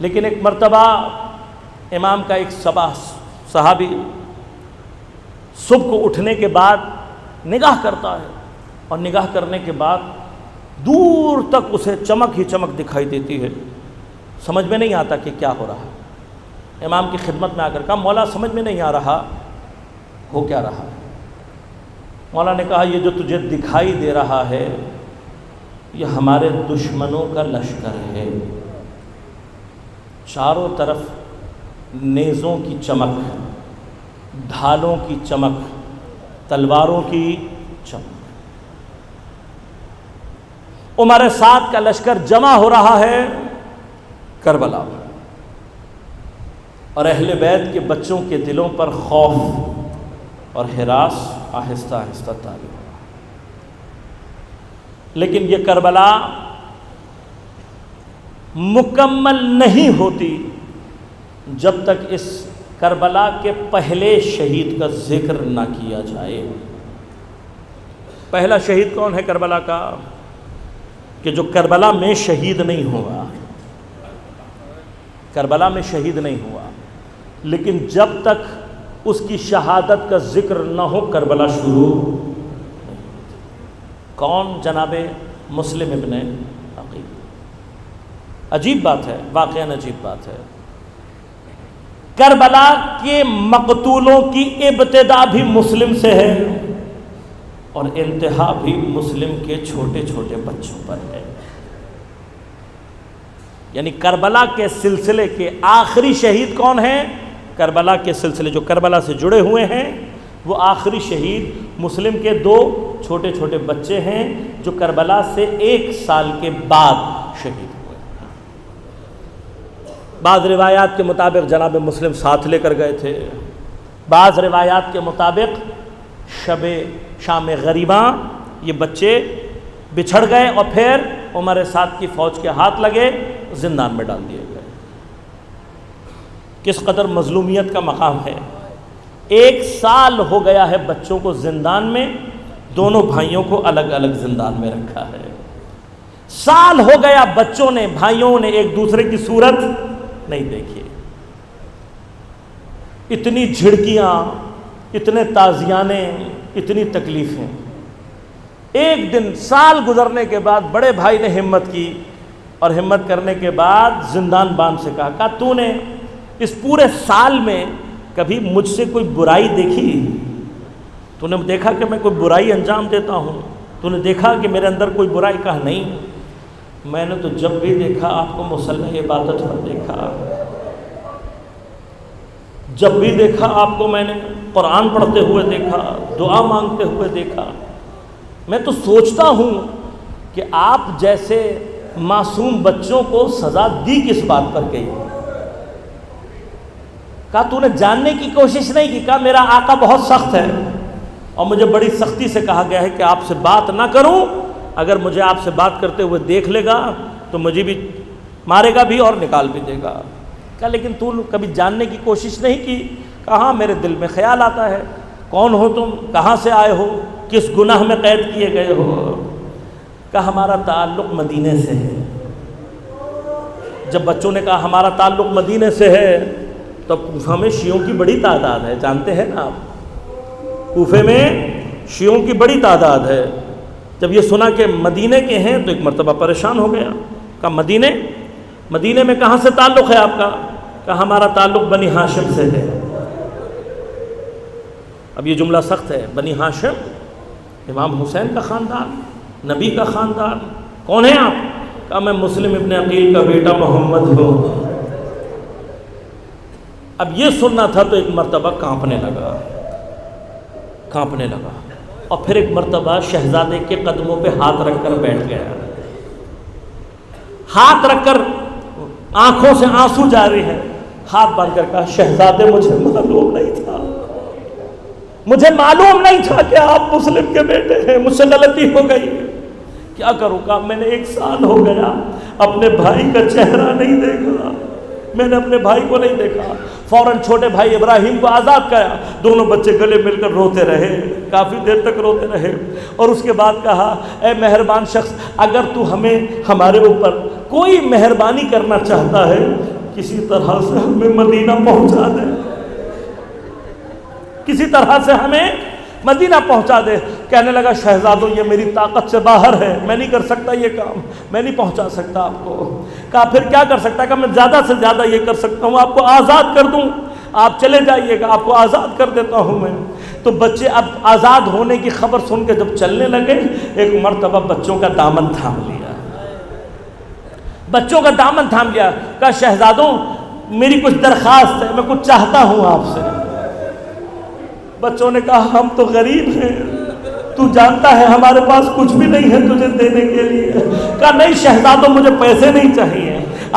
لیکن ایک مرتبہ امام کا ایک صحابی صبح کو اٹھنے کے بعد نگاہ کرتا ہے، اور نگاہ کرنے کے بعد دور تک اسے چمک ہی چمک دکھائی دیتی ہے۔ سمجھ میں نہیں آتا کہ کیا ہو رہا ہے۔ امام کی خدمت میں آ کر کہا مولا سمجھ میں نہیں آ رہا ہو کیا رہا ہے۔ مولا نے کہا یہ جو تجھے دکھائی دے رہا ہے یہ ہمارے دشمنوں کا لشکر ہے، چاروں طرف نیزوں کی چمک، ڈھالوں کی چمک، تلواروں کی چمک، عمر سعد کا لشکر جمع ہو رہا ہے کربلا میں، اور اہل بیت کے بچوں کے دلوں پر خوف اور ہراس آہستہ آہستہ طاری ہو رہا ہے۔ لیکن یہ کربلا مکمل نہیں ہوتی جب تک اس کربلا کے پہلے شہید کا ذکر نہ کیا جائے۔ پہلا شہید کون ہے کربلا کا؟ کہ جو کربلا میں شہید نہیں ہوا، کربلا میں شہید نہیں ہوا، لیکن جب تک اس کی شہادت کا ذکر نہ ہو کربلا شروع نہیں ہوتی۔ کون؟ جناب مسلم ابن عقیل۔ عجیب بات ہے، واقعاً عجیب بات ہے۔ کربلا کے مقتولوں کی ابتدا بھی مسلم سے ہے اور انتہا بھی مسلم کے چھوٹے چھوٹے بچوں پر ہے۔ یعنی کربلا کے سلسلے کے آخری شہید کون ہیں؟ کربلا کے سلسلے جو کربلا سے جڑے ہوئے ہیں وہ آخری شہید مسلم کے 2 چھوٹے چھوٹے بچے ہیں جو کربلا سے 1 سال کے بعد شہید ہوئے۔ بعض روایات کے مطابق جناب مسلم ساتھ لے کر گئے تھے، بعض روایات کے مطابق شام غریباں یہ بچے بچھڑ گئے اور پھر عمر سعد کی فوج کے ہاتھ لگے، زندان میں ڈال دیے گئے۔ کس قدر مظلومیت کا مقام ہے۔ 1 سال ہو گیا ہے بچوں کو زندان میں، دونوں بھائیوں کو الگ الگ زندان میں رکھا ہے۔ سال ہو گیا بچوں نے، بھائیوں نے ایک دوسرے کی صورت نہیں دیکھی۔ اتنی جھڑکیاں، اتنے تازیانے، اتنی تکلیفیں۔ ایک دن سال گزرنے کے بعد بڑے بھائی نے ہمت کی، اور ہمت کرنے کے بعد زندان بان سے کہا تو نے اس پورے سال میں کبھی مجھ سے کوئی برائی دیکھی؟ تو نے دیکھا کہ میں کوئی برائی انجام دیتا ہوں؟ تو نے دیکھا کہ میرے اندر کوئی برائی؟ کہا نہیں، میں نے تو جب بھی دیکھا آپ کو مصلی عبادت پر دیکھا، جب بھی دیکھا آپ کو میں نے قرآن پڑھتے ہوئے دیکھا، دعا مانگتے ہوئے دیکھا۔ میں تو سوچتا ہوں کہ آپ جیسے معصوم بچوں کو سزا دی کس بات پر گئی؟ کہا تو نے جاننے کی کوشش نہیں کی؟ کہا میرا آقا بہت سخت ہے اور مجھے بڑی سختی سے کہا گیا ہے کہ آپ سے بات نہ کروں اگر مجھے آپ سے بات کرتے ہوئے دیکھ لے گا تو مجھے بھی مارے گا بھی اور نکال بھی دے گا۔ کہا لیکن تو کبھی جاننے کی کوشش نہیں کی؟ کہاں میرے دل میں خیال آتا ہے۔ کون ہو تم؟ کہاں سے آئے ہو؟ کس گناہ میں قید کیے گئے ہو؟ کہا ہمارا تعلق مدینے سے ہے۔ جب بچوں نے کہا ہمارا تعلق مدینے سے ہے تو کوفہ میں شیعوں کی بڑی تعداد ہے، جانتے ہیں نا آپ، کوفے میں شیعوں کی بڑی تعداد ہے۔ جب یہ سنا کہ مدینے کے ہیں تو ایک مرتبہ پریشان ہو گیا۔ کہا مدینے میں کہاں سے تعلق ہے آپ کا؟ کہا ہمارا تعلق بنی ہاشم سے ہے۔ اب یہ جملہ سخت ہے، بنی ہاشم، امام حسین کا خاندان، نبی کا خاندان، کون ہیں آپ؟ کہا میں مسلم ابن عقیل کا بیٹا محمد ہوں۔ اب یہ سننا تھا تو ایک مرتبہ کانپنے لگا، اور پھر ایک مرتبہ شہزادے کے قدموں پہ ہاتھ رکھ کر بیٹھ گیا، ہاتھ رکھ کر آنکھوں سے آنسو جاری ہے، ہاتھ باندھ کر کہا شہزادے مجھے معلوم نہیں تھا کہ آپ مسلم کے بیٹے ہیں، مجھ سے غلطی ہو گئی، کیا کروں؟ کہا میں نے 1 سال ہو گیا اپنے بھائی کا چہرہ نہیں دیکھا، میں نے اپنے بھائی کو نہیں دیکھا۔ فوراً چھوٹے بھائی ابراہیم کو آزاد کیا، دونوں بچے گلے مل کر روتے رہے، کافی دیر تک روتے رہے، اور اس کے بعد کہا اے مہربان شخص، اگر تو ہمارے اوپر کوئی مہربانی کرنا چاہتا ہے کسی طرح سے ہمیں مدینہ پہنچا دے، کسی طرح سے ہمیں مدینہ پہنچا دے۔ کہنے لگا شہزادوں یہ میری طاقت سے باہر ہے، میں نہیں کر سکتا یہ کام، میں نہیں پہنچا سکتا آپ کو۔ کہا پھر کیا کر سکتا ہے؟ کہ میں زیادہ سے زیادہ یہ کر سکتا ہوں، آپ کو آزاد کر دوں، آپ چلے جائیے گا، آپ کو آزاد کر دیتا ہوں میں۔ تو بچے اب آزاد ہونے کی خبر سن کے جب چلنے لگے، ایک مرتبہ بچوں کا دامن تھام لیا، کہا شہزادوں میری کچھ درخواست ہے، میں کچھ چاہتا ہوں آپ سے۔ بچوں نے کہا ہم تو غریب ہیں، تو جانتا ہے ہمارے پاس کچھ بھی نہیں ہے تجھے دینے کے لیے۔ کہا نہیں شہزادوں مجھے پیسے نہیں چاہیے،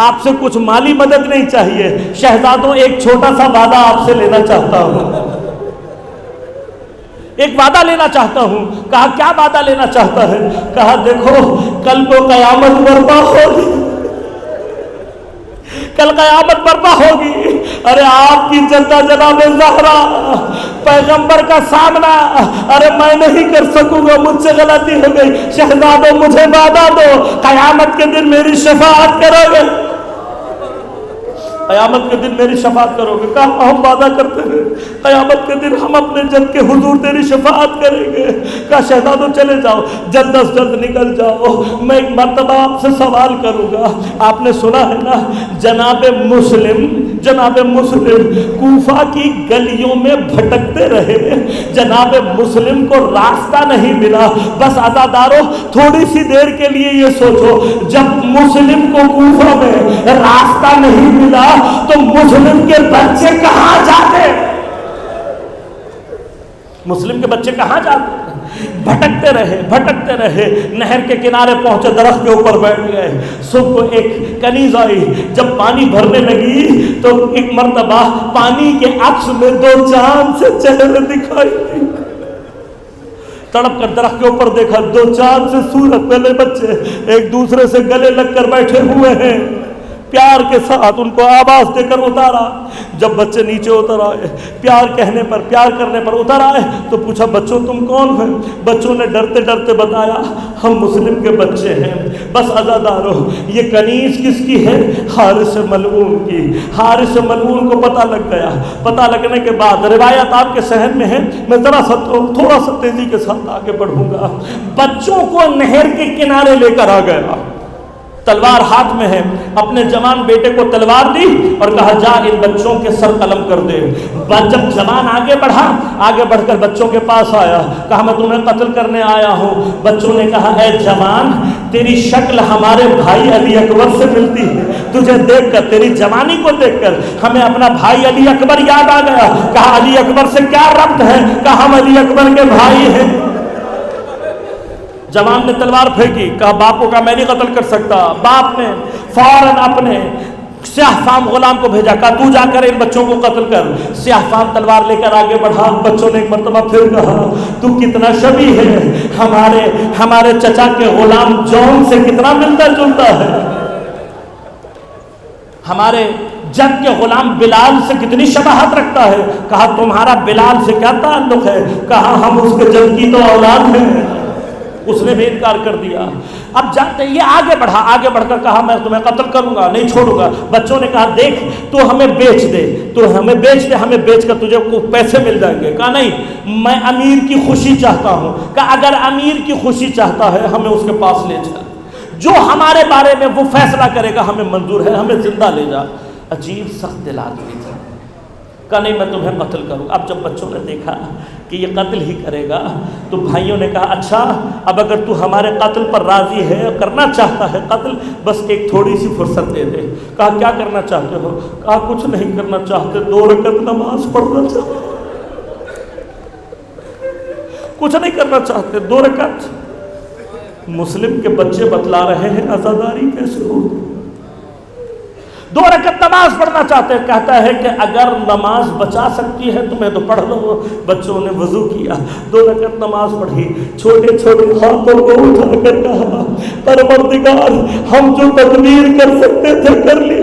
آپ سے کچھ مالی مدد نہیں چاہیے، شہزادوں ایک چھوٹا سا وعدہ آپ سے لینا چاہتا ہوں، ایک وعدہ لینا چاہتا ہوں۔ کہا کیا وعدہ لینا چاہتا ہے؟ کہا دیکھو کل کو قیامت برپا ہوگی، کل قیامت برپا ہوگی، ارے آپ کی جدہ جناب زہرا پیغمبر کا سامنا ارے میں نہیں کر سکوں گا، مجھ سے غلطی ہو گئی، شہزادوں مجھے وعدہ دو قیامت کے دن میری شفاعت کرو گے، قیامت کے دن میری شفاعت کرو گے۔ کہا ہم وعدہ کرتے ہیں قیامت کے دن ہم اپنے جد کے حضور تیری شفاعت کریں گے۔ کہا شہزادوں چلے جاؤ، جلد از جلد نکل جاؤ، میں ایک مرتبہ آپ سے سوال کروں گا۔ آپ نے سنا ہے نا جناب مسلم کوفہ کی گلیوں میں بھٹکتے رہے، جناب مسلم کو راستہ نہیں ملا۔ بس عزادارو تھوڑی سی دیر کے لیے یہ سوچو، جب مسلم کو کوفہ میں راستہ نہیں ملا تو مسلم کے بچے کہاں جاتے؟ مسلم کے بچے کہاں جاتے؟ بھٹکتے رہے، نہر کے کنارے پہنچے، درخت کے اوپر بیٹھ گئے۔ صبح کو ایک کنیز آئی، جب پانی بھرنے لگی تو ایک مرتبہ پانی کے عکس میں 2 چاند سے چہرے دکھائی دی۔ تڑپ کر درخت کے اوپر دیکھا، 2 چاند سے سورت پہلے بچے ایک دوسرے سے گلے لگ کر بیٹھے ہوئے ہیں، پیار کے ساتھ ان کو آواز دے کر اتارا۔ جب بچے نیچے اتر آئے، پیار کرنے پر اتر آئے تو پوچھا بچوں تم کون ہیں؟ بچوں نے ڈرتے ڈرتے بتایا ہم مسلم کے بچے ہیں۔ بس عزادارو یہ کنیز کس کی ہے؟ حارث ملعون کی۔ حارث ملعون کو پتہ لگ گیا، پتہ لگنے کے بعد روایت آپ کے ذہن میں ہے، میں تھوڑا سا تیزی کے ساتھ آگے بڑھوں گا۔ بچوں کو نہر کے کنارے لے کر آ گیا، تلوار ہاتھ میں ہے، اپنے جوان بیٹے کو تلوار دی اور کہا جا ان بچوں کے سر قلم کر دے۔ جب جوان آگے بڑھ کر بچوں کے پاس آیا، کہا میں تمہیں قتل کرنے آیا ہوں۔ بچوں نے کہا اے جوان تیری شکل ہمارے بھائی علی اکبر سے ملتی ہے، تجھے دیکھ کر تیری جوانی کو دیکھ کر ہمیں اپنا بھائی علی اکبر یاد آ گیا۔ کہا علی اکبر سے کیا ربط ہے؟ کہا ہم علی اکبر کے بھائی ہیں۔ جوان نے تلوار پھینکی، کہا باپ کو کہا میں نہیں قتل کر سکتا۔ باپ نے فوراً اپنے سیاہ فام غلام کو بھیجا، کہا تو جا کر ان بچوں کو قتل کر۔ سیاہ فام تلوار لے کر آگے بڑھا، بچوں نے ایک مرتبہ پھر کہا تو کتنا شبیہ ہے ہمارے چچا کے غلام جون سے کتنا ملتا جلتا ہے، ہمارے جد کے غلام بلال سے کتنی شباہت رکھتا ہے۔ کہا تمہارا بلال سے کیا تعلق ہے؟ کہا ہم اس کے جد کی تو اولاد ہیں۔ اس نے بھی انکار کر دیا۔ اب جاتے یہ آگے بڑھا، آگے بڑھ کر کہا میں تمہیں قتل کروں گا، نہیں چھوڑوں گا۔ بچوں نے کہا دیکھ تو ہمیں بیچ دے، تو ہمیں بیچ دے، ہمیں بیچ کر تجھے پیسے مل جائیں گے۔ کہا نہیں، میں امیر کی خوشی چاہتا ہوں۔ کہا اگر امیر کی خوشی چاہتا ہے ہمیں اس کے پاس لے جا، جو ہمارے بارے میں وہ فیصلہ کرے گا ہمیں منظور ہے، ہمیں زندہ لے جا۔ عجیب سخت دل آدمی تھا۔ کہا نہیں میں تمہیں قتل کروں۔ اب جب بچوں نے دیکھا کہ یہ قتل ہی کرے گا تو بھائیوں نے کہا اچھا اب اگر تو ہمارے قتل پر راضی ہے، کرنا چاہتا ہے قتل، بس ایک تھوڑی سی فرصت دے دے۔ کہا کیا کرنا چاہتے ہو؟ کہا کچھ نہیں کرنا چاہتے، 2 رکعت نماز پڑھنا چاہتے، کچھ نہیں کرنا چاہتے، 2 رکعت۔ مسلم کے بچے بتلا رہے ہیں عزاداری کیسے ہوگی، 2 رکعت نماز پڑھنا چاہتے ہیں۔ کہتا ہے کہ اگر نماز بچا سکتی ہے تمہیں تو پڑھ لو۔ بچوں نے وضو کیا، 2 رکعت نماز پڑھی، چھوٹے چھوٹے ہاتھوں کو اٹھا کر کہا پروردگار ہم جو تدبیر کر سکتے تھے کر لی،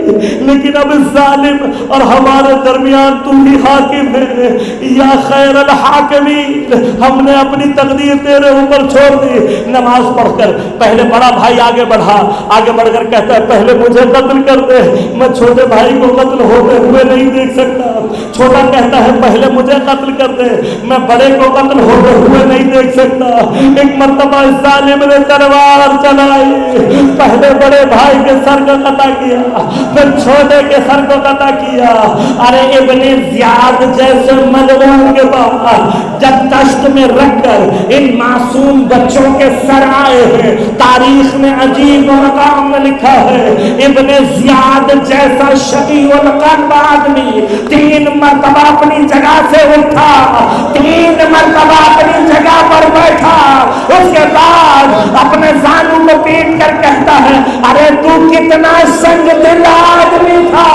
لیکن اب اس ظالم اور ہمارے درمیان تم ہی حاکم ہے، یا خیر الحاکمین، ہم نے اپنی تقدیر تیرے اوپر چھوڑ دی۔ نماز پڑھ کر پہلے بڑا بھائی آگے بڑھا، آگے بڑھ کر کہتا ہے پہلے مجھے قتل کر دے، میں چھوٹے بھائی کو قتل ہوتے ہوئے نہیں دیکھ سکتا۔ چھوٹا کہتا ہے پہلے مجھے قتل کر دے، میں بڑے کو قتل ہوتے ہوئے نہیں دیکھ سکتا۔ ایک مرتبہ اس ظالم نے تلوار چلائی، پہلے بڑے بھائی کے سر کو قطع کیا، پھر چھوٹے کے سر کو قطع کیا۔ ارے ابن زیاد جیسے ملعون کے بعد جب دشت میں رکھ کر ان معصوم بچوں کے سر آئے ہیں، تاریخ میں عجیب مقام میں لکھا ہے ابن زیاد جیسا شقی القلب آدمی 3 مرتبہ اپنی جگہ سے اٹھا، 3 مرتبہ اپنی جگہ پر بیٹھا، اس کے بعد اپنے زانوں کو پیٹ کر کہتا ہے ارے تو کتنا سنگ دل آدمی تھا،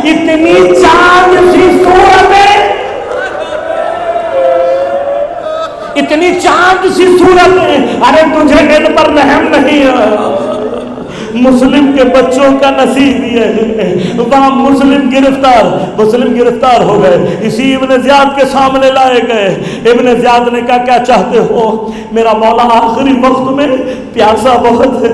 اتنی چاند سی صورت میں، اتنی چاند سی صورت میں، ارے تجھے ان پر رحم نہیں ہے۔ مسلم کے بچوں کا نصیب یہ ہے، وہاں مسلم گرفتار ہو گئے، اسی ابن زیاد کے سامنے لائے گئے۔ ابن زیاد نے کہا کیا چاہتے ہو؟ میرا مولا آخری وقت میں پیاسا بہت ہے،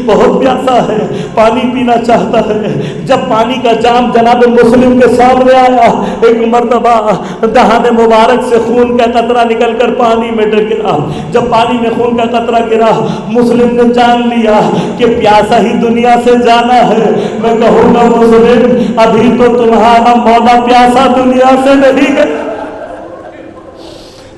بہت پیاسا ہے، پانی پینا چاہتا ہے۔ جب پانی کا جام جناب مسلم کے سامنے آیا، ایک مرتبہ دہان مبارک سے خون کا قطرہ نکل کر پانی میں گرا۔ جب پانی میں خون کا قطرہ گرا، مسلم نے جان لیا کہ پیاسا ہی دنیا سے جانا ہے۔ میں کہوں گا مسلم ابھی تو تمہارا مولا پیاسا دنیا سے نہیں گیا،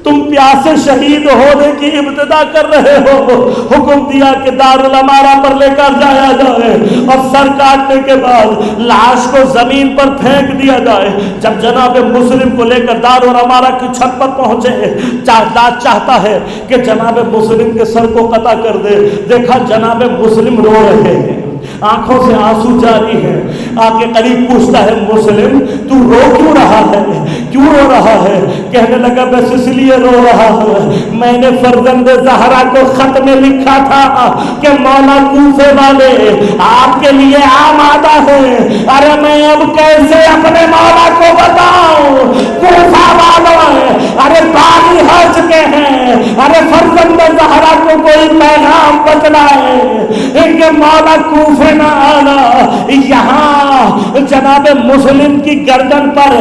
تم پیاسے شہید ہونے کی ابتدا کر رہے ہو۔ حکم دیا کہ دارالامارہ پر لے کر جایا جائے اور سر کاٹنے کے بعد لاش کو زمین پر پھینک دیا جائے۔ جب جناب مسلم کو لے کر دارالامارہ کی چھت پر پہنچے، چاہتا ہے کہ جناب مسلم کے سر کو قطع کر دے، دیکھا جناب مسلم رو رہے ہیں، آنکھوں سے آنسو جاری ہے۔ آ کے قریب پوچھتا ہے مسلم تو رو کیوں رہا ہے، کیوں رو رہا ہے؟ کہنے لگا بس اس لیے رو رہا ہوں، میں نے فرزند زہرا کو خط میں لکھا تھا کہ مولا کوفے والے آپ کے لیے آمادہ ہیں۔ ارے میں اب کیسے اپنے مولا کو بتاؤں، کوفہ والوں ارے باغی ہو چکے ہیں، ارے فرزند زہرا کو کوئی پیغام بتلائے کہ مولا کوفے نہ آنا۔ یہاں جناب مسلم کی گردن پر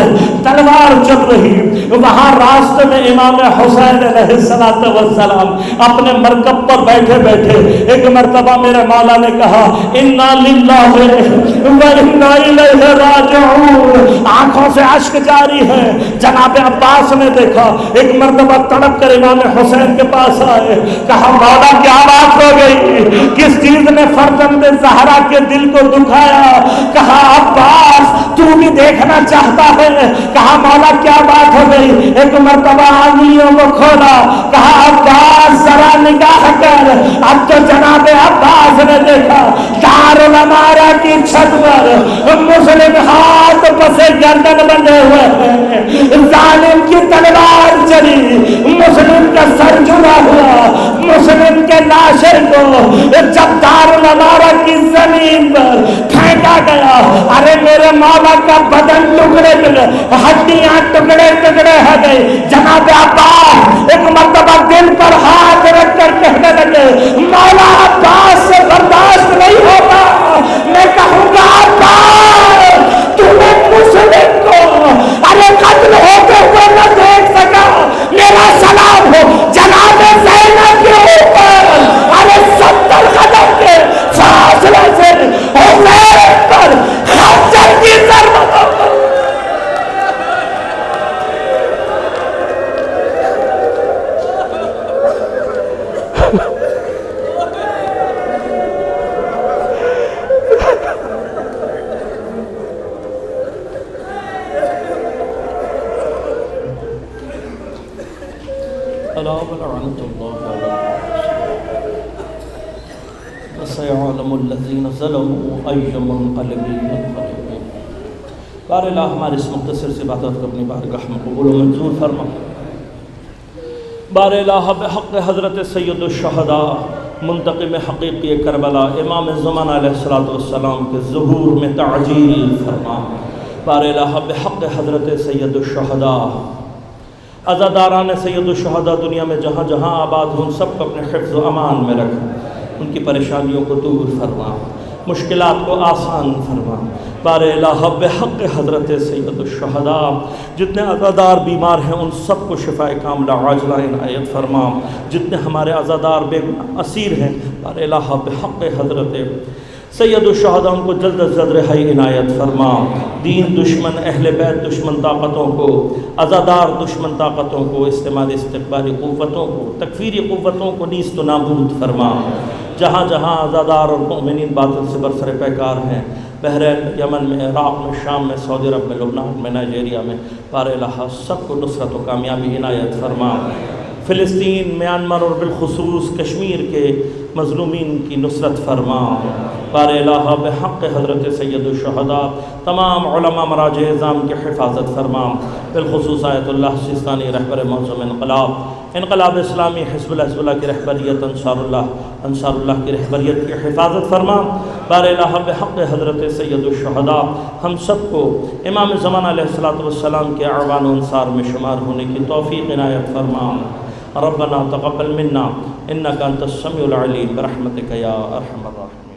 تلوار چل رہی، وہاں راستے میں امام حسین علیہ السلام اپنے مرکب پر بیٹھے بیٹھے ایک مرتبہ میرے مولا نے کہا انا للہ و انا الیہ راجعون، آنکھوں سے اشک جاری ہے۔ جناب عباس نے دیکھا، ایک مرتبہ تڑپ کر امام حسین کے پاس آئے، کہا مولا کیا بات ہو گئی؟ کس چیز نے فرزند زہرا کے دل کو دکھایا؟ کہا عباس تو بھی دیکھنا چاہتا ہے؟ کہا مولا کیا بات ہو گئی؟ ایک مرتبہ آنگلیوں کو کھولا، کہا عباس ذرا نگاہ کر۔ اب تو جناب عباس نے دیکھا دارالمنارہ کی چھت پر مسلم ہاتھ پسے گردن بندھے ہوئے ہیں، ظالم کی تلوار چلی، مسلم کا سر جڑا ہوا، مسلم کے لاشے کو جب دارالمنارہ کی زمین پر پھینکا گیا، ارے میرے مولا کا بدن ٹکڑے ٹکڑے، ہڈیاں ٹکڑے ٹکڑے ہو گئی۔ جناب عباس ایک مرتبہ دل پر ہاتھ رکھ کر کہنے لگے مولا عباس سے برداشت نہیں ہوگا، میں کہوں گا عباس تمہیں مسلم کو ارے قتل ہوتے ہوئے نہ دیکھ سکا، میرا سلام ہو جناب زینب کے اوپر ارے 70 قدم کے فاصلے سے حسین پر خنجر کی ضربت ہو۔ وسيعلم الذين ظلموا أي منقلب ينقلبون۔ بار الہ ہمارے اس مختصر سی باتوں کو اپنی بارگاہ میں قبول و منظور فرما۔ بار الہ بحق حضرت سید الشہداء منتقم حقیقی کربلا امام زمان علیہ السلام کے ظہور میں تعجیل فرما۔ بار الہ بحق حضرت سید الشہداء عزاداران سید الشہداء دنیا میں جہاں جہاں آباد ہوں سب کو اپنے حفظ و امان میں رکھ، ان کی پریشانیوں کو دور فرما، مشکلات کو آسان فرما۔ بار الہ بحق حضرت سید الشہداء جتنے عزادار بیمار ہیں ان سب کو شفاء کاملہ عاجلہ عنایت فرما، جتنے ہمارے عزادار بے گناہ اسیر ہیں بار الہ بحق حضرت سید الشہداء ان کو جلد از جلد رہائی عنایت فرما۔ دین دشمن، اہل بیت دشمن طاقتوں کو، عزادار دشمن طاقتوں کو، استعمال استقبالی قوتوں کو، تکفیری قوتوں کو نیست و نابود فرما۔ جہاں جہاں عزادار اور مؤمنین باطل سے برسر پیکار ہیں، بحرین، یمن میں، عراق میں، شام میں، سعودی عرب میں، لبنان میں، نائجیریا میں، بار الہ سب کو نصرت و کامیابی عنایت فرما۔ فلسطین، میانمار اور بالخصوص کشمیر کے مظلومین کی نصرت فرما۔ بار الہ بحق حضرت سید الشہداء تمام علماء مراجع اعظام کی حفاظت فرما، بالخصوص آیت اللہ سیستانی رہبر معظم انقلاب اسلامی حزب اللہ کی رہبریت، انصار اللہ کی رہبریت کی حفاظت فرما۔ بار الہ بحق حضرت سید الشہداء ہم سب کو امام زمان علیہ السلام کے اعوان و انصار میں شمار ہونے کی توفیق عنایت فرما۔ ربنا تقبل منا انک انت السمیع العلیم برحمتک یا ارحم الراحمین۔